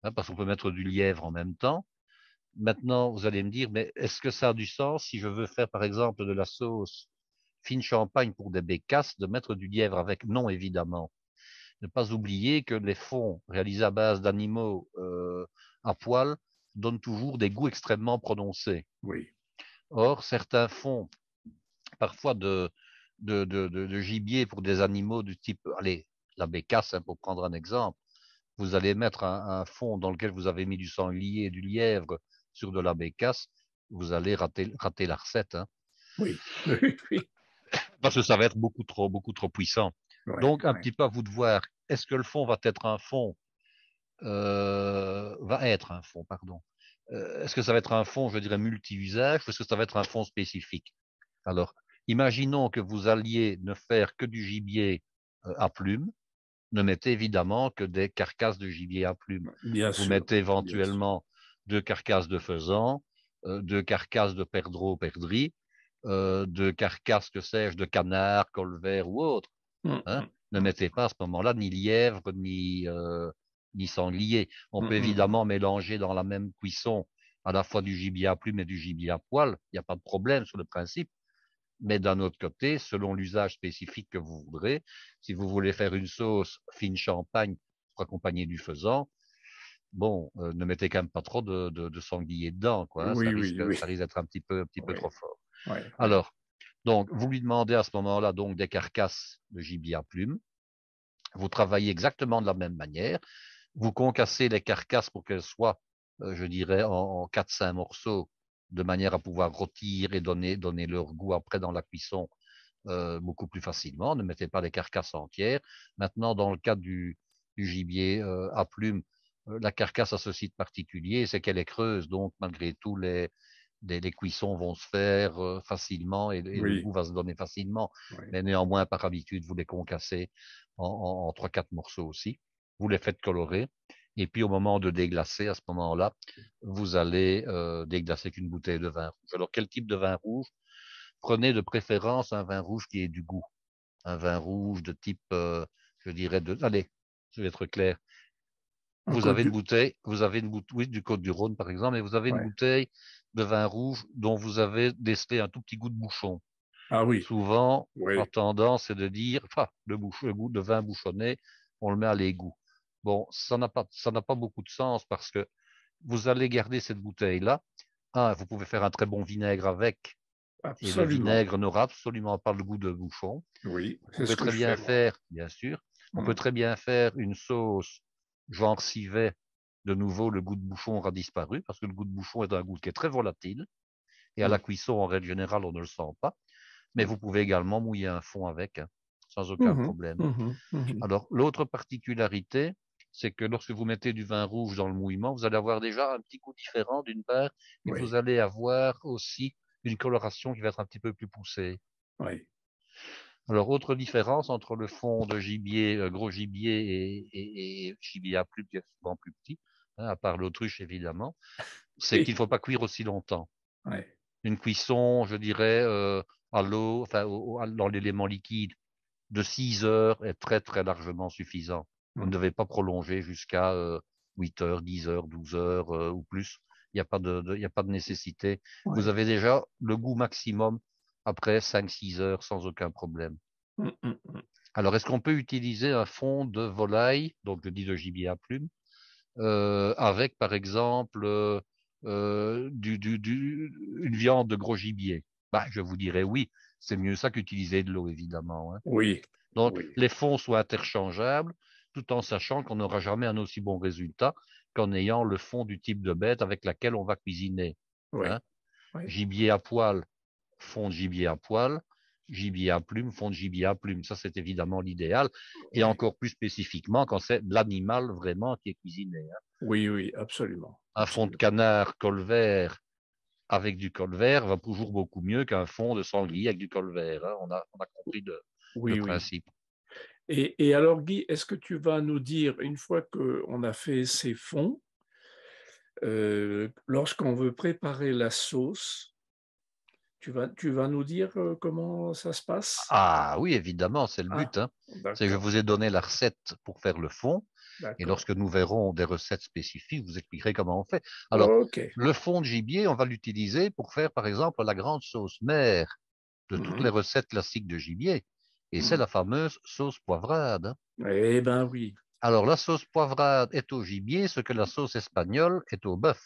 hein, parce qu'on peut mettre du lièvre en même temps. Maintenant, vous allez me dire, mais est-ce que ça a du sens si je veux faire, par exemple, de la sauce fine champagne pour des bécasses, de mettre du lièvre avec? Non, évidemment. Ne pas oublier que les fonds réalisés à base d'animaux à poil donnent toujours des goûts extrêmement prononcés. Oui, Or, certains fonds, parfois de gibier pour des animaux du type, allez, la bécasse, hein, pour prendre un exemple, vous allez mettre un fond dans lequel vous avez mis du sanglier et du lièvre sur de la bécasse, vous allez rater la recette, hein, oui, oui, oui, parce que ça va être beaucoup trop puissant. ouais, Donc, un ouais. petit peu à vous de voir, est-ce que le fond va être un fond, pardon. Est-ce que ça va être un fond, je dirais, multi-usage, ou est-ce que ça va être un fond spécifique? Alors, imaginons que vous alliez ne faire que du gibier à plumes. Ne mettez évidemment que des carcasses de gibier à plumes. Bien Vous sûr, mettez bien sûr. éventuellement 2 carcasses de faisan, 2 carcasses de perdreau, perdrix, 2 carcasses, que sais-je, de canard, colvert ou autre. Mm, Hein. mm, Ne mm, mettez pas à ce moment-là ni lièvre, ni sanglier. On mm, peut mm, mm. évidemment mélanger dans la même cuisson à la fois du gibier à plumes et du gibier à poil. Il n'y a pas de problème sur le principe. Mais d'un autre côté, selon l'usage spécifique que vous voudrez, si vous voulez faire une sauce fine champagne pour accompagner du faisan, bon, ne mettez quand même pas trop de sanglier dedans, quoi, hein, Oui, oui, oui. ça risque d'être un petit peu Oui, trop fort. oui, oui. Alors, donc, vous lui demandez à ce moment-là donc des carcasses de gibier à plumes. Vous travaillez exactement de la même manière. Vous concassez les carcasses pour qu'elles soient, je dirais, en 4-5 morceaux, de manière à pouvoir rôtir et donner leur goût après dans la cuisson beaucoup plus facilement. Ne mettez pas les carcasses entières. Maintenant, dans le cas du gibier à plumes, la carcasse a ce site particulier, c'est qu'elle est creuse, donc malgré tout, les cuissons vont se faire facilement et le Oui, goût va se donner facilement. oui. Mais néanmoins, par habitude, vous les concassez en 3-4 morceaux aussi. Vous les faites colorer. Et puis au moment de déglacer, à ce moment-là, vous allez déglacer qu'une bouteille de vin rouge. Alors quel type de vin rouge? Prenez de préférence un vin rouge qui ait du goût. Un vin rouge de type, je dirais, allez, je vais être clair. En Côte du... Vous avez une bouteille, oui, du Côte-du-Rhône par exemple, et vous avez une Ouais. bouteille de vin rouge dont vous avez décelé un tout petit goût de bouchon. Ah oui, Souvent, la oui, tendance est de dire, enfin, le goût de vin bouchonné, on le met à l'égout. Bon, ça n'a pas beaucoup de sens parce que vous allez garder cette bouteille-là. Vous pouvez faire un très bon vinaigre avec, et le absolument. vinaigre n'aura absolument pas le goût de bouchon. Oui, On c'est ce peut que très je bien fais, moi. faire, bien sûr, on peut Mm. très bien faire une sauce genre civet. De nouveau, le goût de bouchon aura disparu parce que le goût de bouchon est un goût qui est très volatile et à la Mm. cuisson, en règle générale, on ne le sent pas. Mais Mm. vous pouvez également mouiller un fond avec, hein, sans aucun Mhm, problème. mhm, mhm. Alors, l'autre particularité, c'est que lorsque vous mettez du vin rouge dans le mouillement, vous allez avoir déjà un petit goût différent d'une part, et vous Oui, allez avoir aussi une coloration qui va être un petit peu plus poussée. oui, Alors, autre différence entre le fond de gibier, gros gibier et gibier à plumes qui est souvent plus petit, hein, à part l'autruche évidemment, c'est qu'il oui, ne faut pas cuire aussi longtemps. oui. Une cuisson, je dirais, à l'eau, enfin, dans l'élément liquide, de 6 heures est très très largement suffisant. Vous ne Mm. devez pas prolonger jusqu'à 8 heures, 10 heures, 12 heures ou plus. Il y a pas de nécessité. Vous Oui. avez déjà le goût maximum après 5-6 heures sans aucun problème. Mm, mm, mm. Alors, est-ce qu'on peut utiliser un fond de volaille, donc je dis de gibier à plumes, avec par exemple une viande de gros gibier? Bah, je vous dirais oui, c'est mieux ça qu'utiliser de l'eau, évidemment, hein. Oui, Donc, oui, les fonds sont interchangeables, tout en sachant qu'on n'aura jamais un aussi bon résultat qu'en ayant le fond du type de bête avec laquelle on va cuisiner, oui, hein. oui, Gibier à poil, fond de gibier à poil, gibier à plumes, fond de gibier à plumes. Ça, c'est évidemment l'idéal. Et oui, encore plus spécifiquement quand c'est l'animal vraiment qui est cuisiné, hein. oui, oui, absolument, Un fond de absolument. canard colvert avec du colvert va toujours beaucoup mieux qu'un fond de sanglier avec du colvert, hein. On a compris le Oui, oui. principe. Et alors, Guy, est-ce que tu vas nous dire, une fois qu'on a fait ces fonds, lorsqu'on veut préparer la sauce, Tu vas nous dire comment ça se passe? Ah oui, évidemment, c'est le Ah, but, hein. C'est que je d'accord, vous ai donné la recette pour faire le fond, et d'accord. lorsque nous verrons des recettes spécifiques, je vous expliquerai comment on fait. Alors, Ok. le fond de gibier, on va l'utiliser pour faire, par exemple, la grande sauce mère de toutes les Mhm, recettes classiques de gibier, et c'est mhm. la fameuse sauce poivrade, hein. Eh ben oui, Alors, la sauce poivrade est au gibier ce que la sauce espagnole est au bœuf.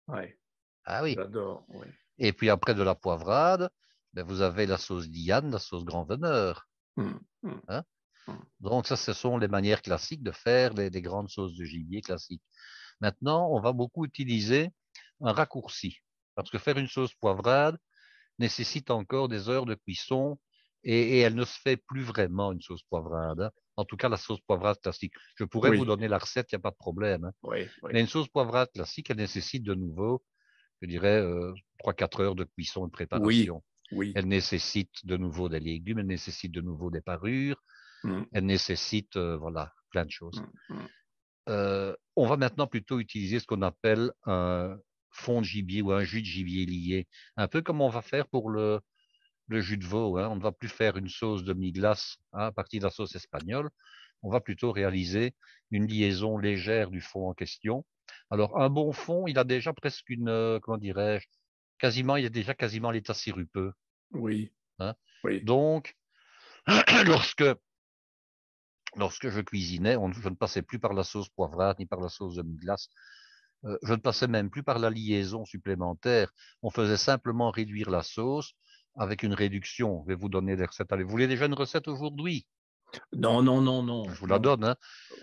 ouais, Ah oui. j'adore, ouais. Et puis après de la poivrade, ben, vous avez la sauce Diane, la sauce grand veneur, Mhm, mhm, hein. mhm. Donc ça, ce sont les manières classiques de faire des grandes sauces de gibier classiques. Maintenant, on va beaucoup utiliser un raccourci, parce que faire une sauce poivrade nécessite encore des heures de cuisson et elle ne se fait plus vraiment une sauce poivrade, hein. En tout cas, la sauce poivrade classique. Je pourrais vous Oui, donner la recette, il n'y a pas de problème, hein. oui, Mais oui, une sauce poivrade classique, elle nécessite de nouveau, je dirais, 3-4 heures de cuisson et de oui, préparation. oui. Elle nécessite de nouveau des légumes, elle nécessite de nouveau des parures, Mhm, elle nécessite, voilà, plein de choses. mhm, mhm. On va maintenant plutôt utiliser ce qu'on appelle un fond de gibier ou un jus de gibier lié, un peu comme on va faire pour le jus de veau, hein. On ne va plus faire une sauce demi-glace, hein, à partir de la sauce espagnole. On va plutôt réaliser une liaison légère du fond en question. Alors, un bon fond, il a déjà presque une, comment dirais-je, quasiment, il est déjà quasiment à l'état sirupeux, Oui, hein. oui. Donc, lorsque, lorsque je cuisinais, je ne passais plus par la sauce poivrade ni par la sauce demi-glace. Je ne passais même plus par la liaison supplémentaire. On faisait simplement réduire la sauce avec une réduction. Je vais vous donner des recettes. Allez, vous voulez déjà une recette aujourd'hui? Non, non, non, Je non, vous la non. donne, hein.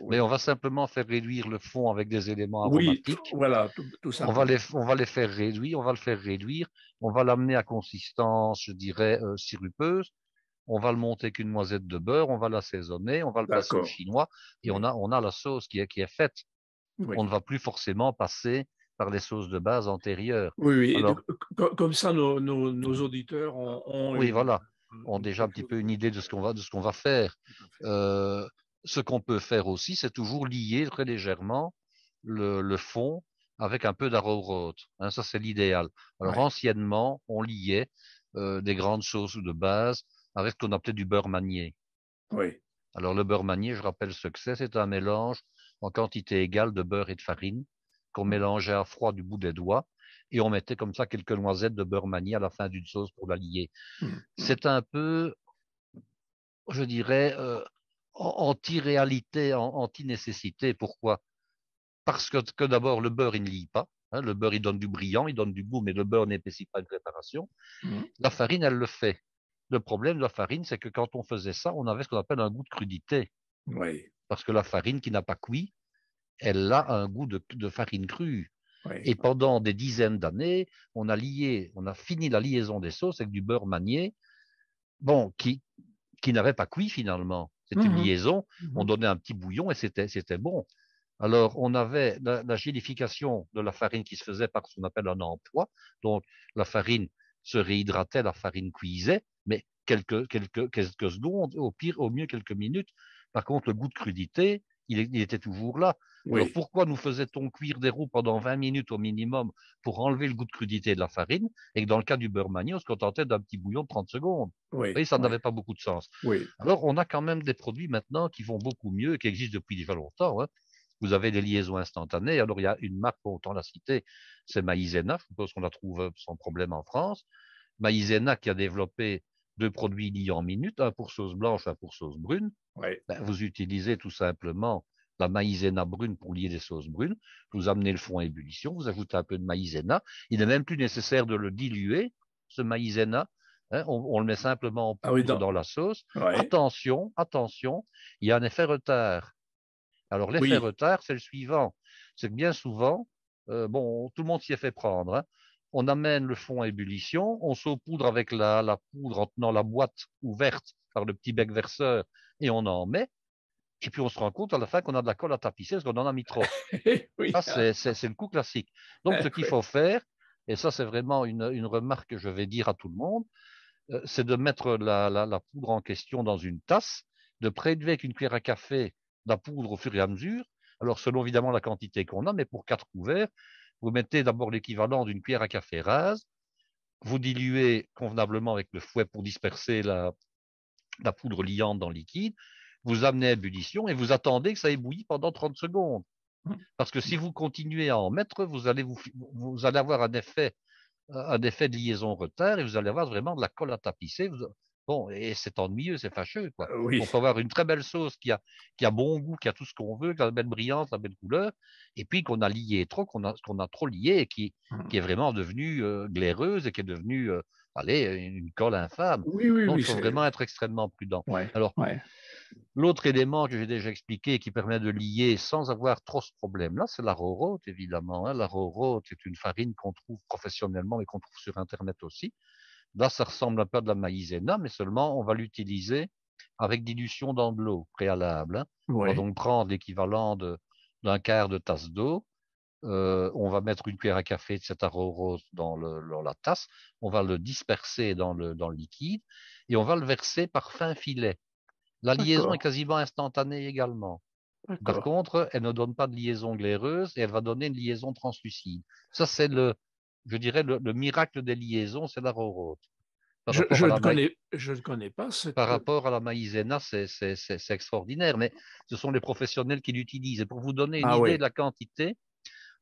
Mais on Oui, va simplement faire réduire le fond avec des éléments oui, aromatiques. voilà, tout simplement. On va les faire réduire, on va le faire réduire. On va l'amener à consistance, je dirais, sirupeuse. On va le monter avec une noisette de beurre, on va l'assaisonner, on va le passer au D'accord. chinois et Oui, on a la sauce qui est faite. On oui. ne va plus forcément passer par les sauces de base antérieures. Oui, oui. Et Alors, comme ça, nos auditeurs ont oui, voilà, ont déjà un quelque petit chose peu une idée de ce qu'on va faire. tout à fait. Euh, Ce qu'on peut faire aussi, c'est toujours lier très légèrement le fond avec un peu d'arrowroot, hein, ça, c'est l'idéal. Alors, Ouais, anciennement, on liait des grandes sauces de base avec ce qu'on appelait du beurre manié. oui. Alors, le beurre manié, je rappelle ce que c'est un mélange en quantité égale de beurre et de farine qu'on mélangeait à froid du bout des doigts et on mettait comme ça quelques noisettes de beurre manié à la fin d'une sauce pour la lier. Mm, mm. C'est un peu, je dirais, anti-réalité, anti-nécessité. Pourquoi? Parce que d'abord, le beurre, il ne lie pas, hein. Le beurre, il donne du brillant, il donne du goût, mais le beurre n'épaissit pas une préparation. Mm. La farine, elle le fait. Le problème de la farine, c'est que quand on faisait ça, on avait ce qu'on appelle un goût de crudité. Oui, Parce que la farine qui n'a pas cuit, elle a un goût de farine crue. oui, Et oui. pendant des dizaines d'années, on a fini la liaison des sauces avec du beurre manié, bon, qui n'avait pas cuit finalement. C'est une Mhm, liaison, on mhm. donnait un petit bouillon et c'était bon. Alors, on avait la gélification de la farine qui se faisait par ce qu'on appelle un emploi. Donc, la farine se réhydratait, la farine cuisait, mais quelques secondes, au pire, au mieux quelques minutes. Par contre, le goût de crudité, il était toujours là. Alors, Oui, pourquoi nous faisait-on cuire des roux pendant 20 minutes au minimum pour enlever le goût de crudité de la farine et que dans le cas du beurre manié, on se contentait d'un petit bouillon de 30 secondes? Vous oui, voyez, ça oui, n'avait pas beaucoup de sens. oui. Alors, on a quand même des produits maintenant qui vont beaucoup mieux et qui existent depuis déjà longtemps, hein. Vous avez des liaisons instantanées. Alors, il y a une marque, pour autant la citer, c'est Maïzena. Je suppose qu'on la trouve sans problème en France. Maïzena qui a développé deux produits liés en minutes, un pour sauce blanche, un pour sauce brune. Oui, Ben, vous utilisez tout simplement la maïzena brune pour lier des sauces brunes. Vous amenez le fond à ébullition, vous ajoutez un peu de maïzena. Il n'est même plus nécessaire de le diluer, ce maïzena, hein. On le met simplement en ah oui, poudre dans la sauce. ouais. Attention, attention, il y a un effet retard. Alors, l'effet Oui, retard, c'est le suivant. C'est que bien souvent, bon, tout le monde s'y est fait prendre, hein. On amène le fond à ébullition, on saupoudre avec la poudre en tenant la boîte ouverte par le petit bec verseur et on en met. Et puis on se rend compte à la fin qu'on a de la colle à tapisser parce qu'on en a mis trop. oui, Ça, c'est le coup classique. Donc, ce qu'il ouais. faut faire, et ça, c'est vraiment une remarque que je vais dire à tout le monde, c'est de mettre la poudre en question dans une tasse, de prélever avec une cuillère à café la poudre au fur et à mesure. Alors, selon évidemment la quantité qu'on a, mais pour 4 couverts, vous mettez d'abord l'équivalent d'une cuillère à café rase, vous diluez convenablement avec le fouet pour disperser la poudre liante dans le liquide, vous amenez à ébullition et vous attendez que ça ébouille pendant 30 secondes. Parce que si vous continuez à en mettre, vous allez avoir un effet de liaison retard et vous allez avoir vraiment de la colle à tapisser. Bon, et c'est ennuyeux, c'est fâcheux, quoi. Oui, On peut avoir une très belle sauce qui a bon goût, qui a tout ce qu'on veut, qui a la belle brillance, la belle couleur, et puis qu'on a lié trop, qu'on a trop lié et qui est vraiment devenue glaireuse et qui est devenue, allez, une colle infâme. oui, oui, Donc, oui, il faut c'est vraiment être extrêmement prudent. ouais, Alors, ouais, l'autre élément que j'ai déjà expliqué qui permet de lier sans avoir trop ce problème-là, c'est la rorote, évidemment. La rorote est une farine qu'on trouve professionnellement et qu'on trouve sur Internet aussi. Là, ça ressemble un peu à de la maïzena, mais seulement on va l'utiliser avec dilution dans de l'eau préalable. On va ouais, donc prendre l'équivalent d'un quart de tasse d'eau. On va mettre une cuillère à café de cet arrowroot dans la tasse. On va le disperser dans le liquide et on va le verser par fin filet. La liaison est d'accord, quasiment instantanée également. Par d'accord. contre, elle ne donne pas de liaison glaireuse et elle va donner une liaison translucide. Ça, c'est je dirais, le miracle des liaisons, c'est la rorote. Par rapport à Je ne connais pas par cette. rapport à la maïzena, c'est extraordinaire, mais ce sont les professionnels qui l'utilisent. Et pour vous donner une Ah idée de oui, la quantité,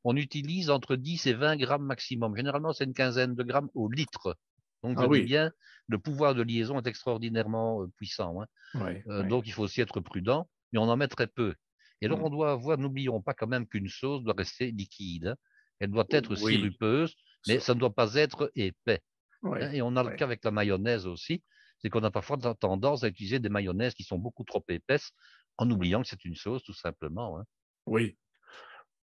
on utilise entre 10 et 20 grammes maximum. Généralement, c'est une quinzaine de grammes au litre. Donc, je ah dis oui, bien, le pouvoir de liaison est extraordinairement puissant. Hein. oui, oui, Donc, il faut aussi être prudent, mais on en met très peu. Et alors, hmm. on doit avoir, n'oublions pas quand même qu'une sauce doit rester liquide. Hein. Elle doit être Oui, sirupeuse, mais ça- ça ne doit pas être épais. Hein. oui, Et on a le oui, cas avec la mayonnaise aussi, c'est qu'on a parfois tendance à utiliser des mayonnaises qui sont beaucoup trop épaisses, en oubliant que c'est une sauce, tout simplement. Hein. oui.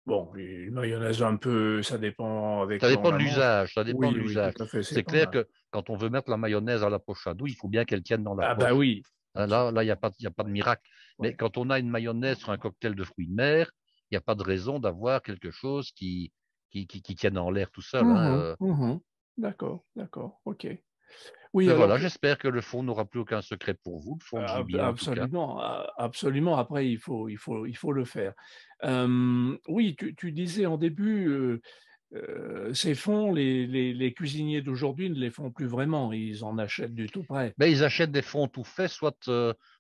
Bon, une mayonnaise un peu, ça dépend avec Ça quoi on dépend de la mange. l'usage, ça dépend de Oui, oui, tout l'usage. à fait, c'est C'est pas clair mal. que quand on veut mettre la mayonnaise à la poche à doux, il faut bien qu'elle tienne dans la Ah bah poche. oui, Hein, là, il n'y absolument. a pas, y a pas de Oui, miracle. oui. Mais quand on a une mayonnaise sur un cocktail de fruits de mer, il n'y a pas de raison d'avoir quelque chose qui tienne en l'air tout seul. Hein. Mhm, mhm. D'accord, d'accord, ok. Oui, Mais alors voilà, j'espère que le fond n'aura plus aucun secret pour vous, le fond de gibier en tout cas. absolument, absolument. Après, il faut le faire. Oui, tu disais en début, ces fonds, les cuisiniers d'aujourd'hui ne les font plus vraiment. Ils en achètent du tout prêt. Ben, ils achètent des fonds tout faits, soit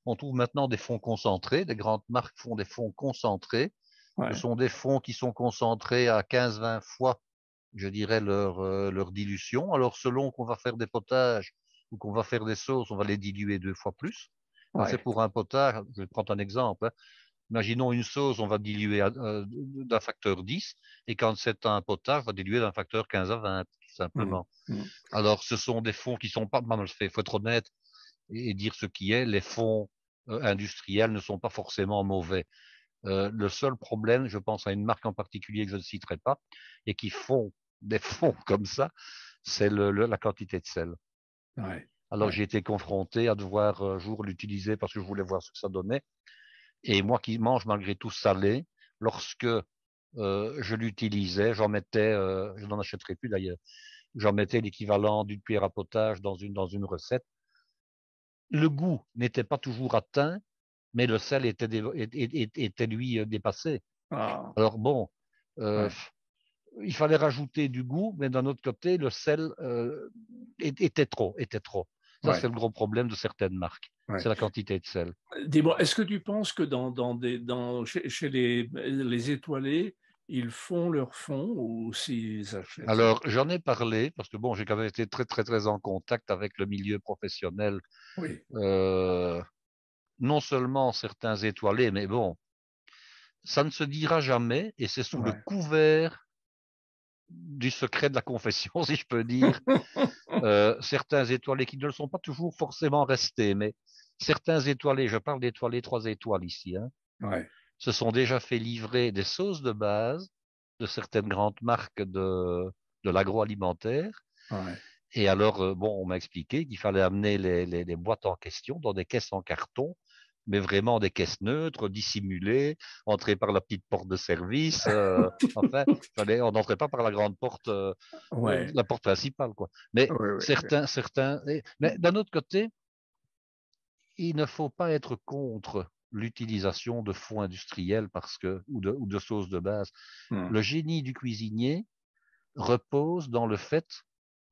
on trouve maintenant des fonds concentrés, des grandes marques font des fonds concentrés. Ce Ouais, sont des fonds qui sont concentrés à 15-20 fois, je dirais, leur dilution. Alors, selon qu'on va faire des potages ou qu'on va faire des sauces, on va les diluer 2 fois plus. Ça, c'est ouais. pour un potage. Je vais prendre un exemple. Hein. Imaginons une sauce, on va diluer d'un facteur 10, et quand c'est un potage, on va diluer d'un facteur 15 à 20, tout Mhm, simplement. mhm. Alors, ce sont des fonds qui sont pas mal faits. Il faut être honnête et dire ce qui est. Les fonds industriels ne sont pas forcément mauvais. Le seul problème, je pense à une marque en particulier que je ne citerai pas, et qui font des fonds comme ça, c'est la quantité de sel. Ouais, Alors ouais, j'ai été confronté à devoir un jour l'utiliser parce que je voulais voir ce que ça donnait. Et moi qui mange malgré tout salé, lorsque je l'utilisais, je n'en achèterai plus d'ailleurs, j'en mettais l'équivalent d'une cuillère à potage dans une recette. Le goût n'était pas toujours atteint, mais le sel était lui dépassé. ah, Alors bon, euh, ouais, il fallait rajouter du goût, mais d'un autre côté, le sel était trop. Ça, c'est ouais, le gros problème de certaines marques. ouais. C'est la quantité de sel. Dis-moi, est-ce que tu penses que chez les étoilés, ils font leur fond ou s'ils achètent ça? Alors, j'en ai parlé parce que bon, j'ai quand même été très, très, très en contact avec le milieu professionnel. Oui, Euh, non seulement certains étoilés, mais bon, ça ne se dira jamais et c'est sous le ouais. couvert du secret de la confession, si je peux dire. Certains étoilés qui ne le sont pas toujours forcément restés, mais certains étoilés, je parle d'étoilés 3 étoiles ici, hein, Ouais, se sont déjà fait livrer des sauces de base de certaines grandes marques de l'agroalimentaire. ouais. Et alors, bon, on m'a expliqué qu'il fallait amener les boîtes en question dans des caisses en carton, mais vraiment des caisses neutres, dissimulées, entrer par la petite porte de service. Enfin, on n'entrait pas par la grande porte, Ouais, la porte principale, quoi. Mais ouais, ouais, ouais. mais d'un autre côté, il ne faut pas être contre l'utilisation de fonds industriels ou de sauces de base. Hmm. Le génie du cuisinier repose dans le fait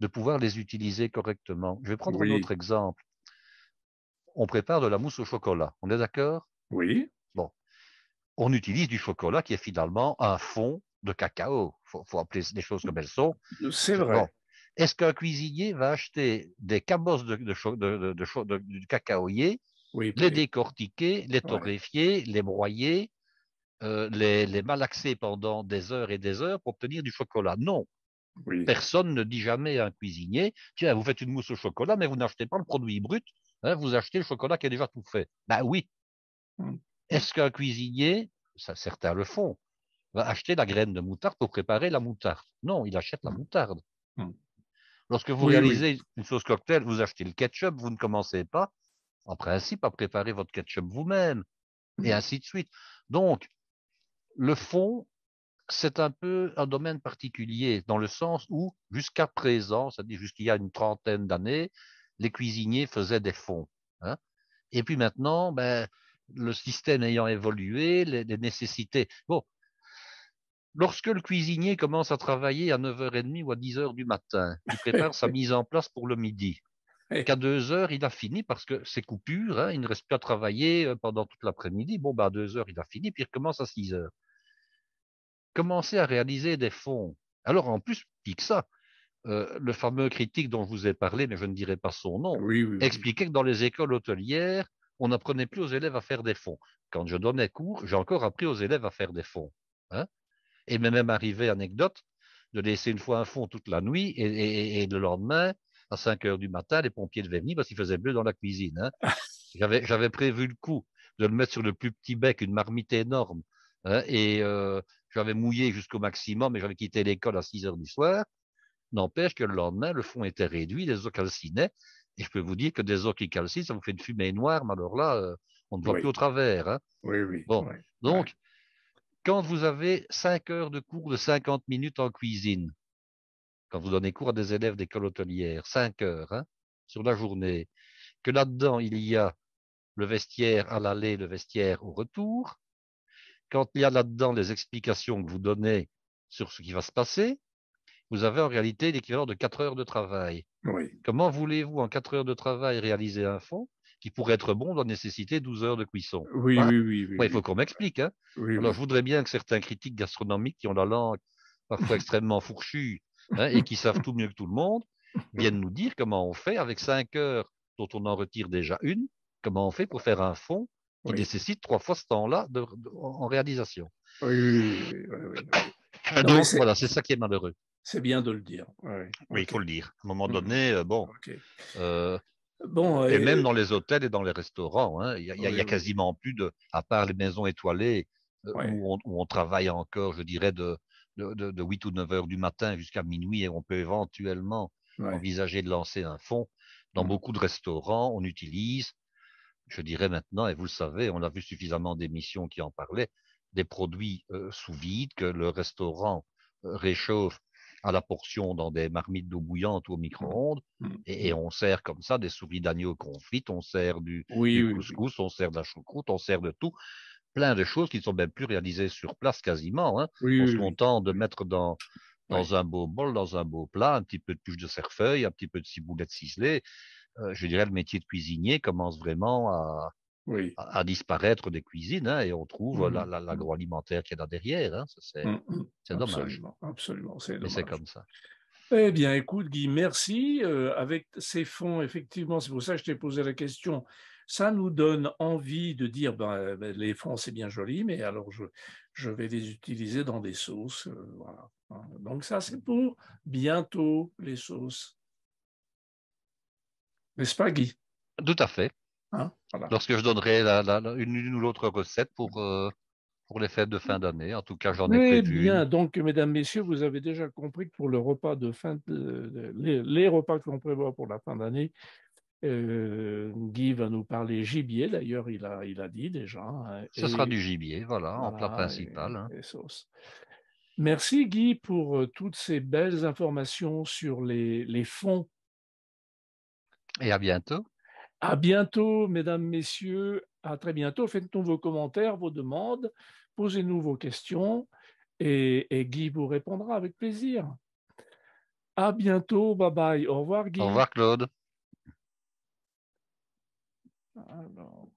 de pouvoir les utiliser correctement. Je vais prendre un Oui, autre exemple. On prépare de la mousse au chocolat. On est d'accord? oui, Bon, on utilise du chocolat qui est finalement un fond de cacao. Faut appeler les choses comme elles sont. c'est Bon, vrai. est-ce qu'un cuisinier va acheter des cabosses du cacaoyer, Oui, les décortiquer, les ouais, torréfier, les broyer, les malaxer pendant des heures et des heures pour obtenir du chocolat? Non. oui. Personne ne dit jamais à un cuisinier, tiens, vous faites une mousse au chocolat, mais vous n'achetez pas le produit brut, hein, vous achetez le chocolat qui est déjà tout fait. Ben oui. Mm, mm, Est-ce qu'un cuisinier, ça, certains le font, va acheter la graine de moutarde pour préparer la moutarde? Non, il achète la mm, moutarde. mm. Lorsque vous Oui, oui. réalisez une sauce cocktail, vous achetez le ketchup, vous ne commencez pas, en principe, à préparer votre ketchup vous-même, et Mm. ainsi de suite. Donc, le fond, c'est un peu un domaine particulier, dans le sens où, jusqu'à présent, c'est-à-dire jusqu'il y a une trentaine d'années, les cuisiniers faisaient des fonds, hein. Et puis maintenant, ben, le système ayant évolué, les nécessités. Bon, lorsque le cuisinier commence à travailler à 9h30 ou à 10h du matin, il prépare sa mise en place pour le midi. Qu'à 2h, il a fini parce que c'est coupure, hein, il ne reste plus à travailler pendant toute l'après-midi. Bon, ben, à 2h, il a fini, puis il recommence à 6h. Commencer à réaliser des fonds. Alors, en plus, pis que ça, le fameux critique dont je vous ai parlé, mais je ne dirai pas son nom, Oui, oui, oui. expliquait que dans les écoles hôtelières, on n'apprenait plus aux élèves à faire des fonds. Quand je donnais cours, j'ai encore appris aux élèves à faire des fonds, hein. Et m'est même arrivé, anecdote, de laisser une fois un fond toute la nuit et le lendemain, à 5h du matin, les pompiers devaient venir parce qu'il faisait bleu dans la cuisine, hein. J'avais prévu le coup de le mettre sur le plus petit bec, une marmite énorme, hein, et j'avais mouillé jusqu'au maximum et j'avais quitté l'école à 6h du soir. N'empêche que le lendemain, le fond était réduit, les eaux calcinaient, et je peux vous dire que des eaux qui calcinent, ça vous fait une fumée noire, mais alors là, on ne voit plus Oui, au travers, hein. oui, oui, Bon, oui. Ouais. donc, quand vous avez 5 heures de cours de 50 minutes en cuisine, quand vous donnez cours à des élèves d'école hôtelière, 5 heures, hein, sur la journée, que là-dedans, il y a le vestiaire à l'aller, le vestiaire au retour, quand il y a là-dedans les explications que vous donnez sur ce qui va se passer, vous avez en réalité l'équivalent de 4 heures de travail. Oui, Comment voulez-vous, en 4 heures de travail, réaliser un fond qui, pour être bon, doit nécessiter 12 heures de cuisson? oui, Voilà. oui, oui, oui, Ouais, il faut oui, qu'on m'explique, hein. oui, Alors, je oui. voudrais bien que certains critiques gastronomiques qui ont la langue parfois extrêmement fourchue, hein, et qui savent tout mieux que tout le monde viennent nous dire comment on fait avec 5 heures dont on en retire déjà une, comment on fait pour faire un fond qui Oui, nécessite 3 fois ce temps-là en réalisation. oui, oui, oui, oui, oui, oui. Non, mais Donc, voilà, c'est ça qui est malheureux. c'est bien de le dire. Oui, Oui, il ok. faut le dire. À un moment Mhm. donné, bon, Ok. euh, Bon, et même dans les hôtels et dans les restaurants, hein, il y oui, a oui, quasiment plus à part les maisons étoilées, ouais, où on travaille encore, je dirais, de 8 ou 9 heures du matin jusqu'à minuit, et on peut éventuellement ouais. envisager de lancer un fonds. Dans Mhm. beaucoup de restaurants, on utilise, je dirais maintenant, et vous le savez, on a vu suffisamment d'émissions qui en parlaient, des produits sous vide que le restaurant réchauffe à la portion dans des marmites d'eau bouillante ou au Mhm. micro-ondes, Mhm. et on sert comme ça des souris d'agneau confites, on sert Oui, du oui, oui. couscous, on sert de la choucroute, on sert de tout, plein de choses qui ne sont même plus réalisées sur place quasiment, hein. Oui, On oui, se oui. contente de Oui. mettre Ouais. dans un beau bol, dans un beau plat, un petit peu de tuche de cerfeuil, un petit peu de ciboulette ciselée. Je dirais le métier de cuisinier commence vraiment Oui. à disparaître des cuisines, hein, et on trouve Mhm. Mhm. l'agroalimentaire qui est là derrière, hein. Mhm. C'est dommage, Absolument, absolument, c'est mais c'est dommage. comme ça. Eh bien, écoute, Guy, merci. Avec ces fonds, effectivement, c'est pour ça que je t'ai posé la question. Ça nous donne envie de dire, ben, les fonds, c'est bien joli, mais alors je vais les utiliser dans des sauces. Voilà. Hein. Donc ça, c'est pour bientôt, les sauces. N'est-ce pas, Guy? Tout à fait. Hein? Voilà. Lorsque je donnerai une ou l'autre recette pour les fêtes de fin d'année, en tout cas, j'en ai Très prévu une. bien. Donc, mesdames, messieurs, vous avez déjà compris que pour le repas de fin les repas que l'on prévoit pour la fin d'année, Guy va nous parler gibier, d'ailleurs, il a dit déjà, hein, Ce sera et du gibier, voilà, en plat voilà, principal, hein. et sauce. Merci, Guy, pour toutes ces belles informations sur les fonds. Et à bientôt. À bientôt, mesdames, messieurs. À très bientôt. Faites-nous vos commentaires, vos demandes, posez-nous vos questions, et Guy vous répondra avec plaisir. À bientôt, bye bye. Au revoir, Au Guy. revoir, Claude. Alors,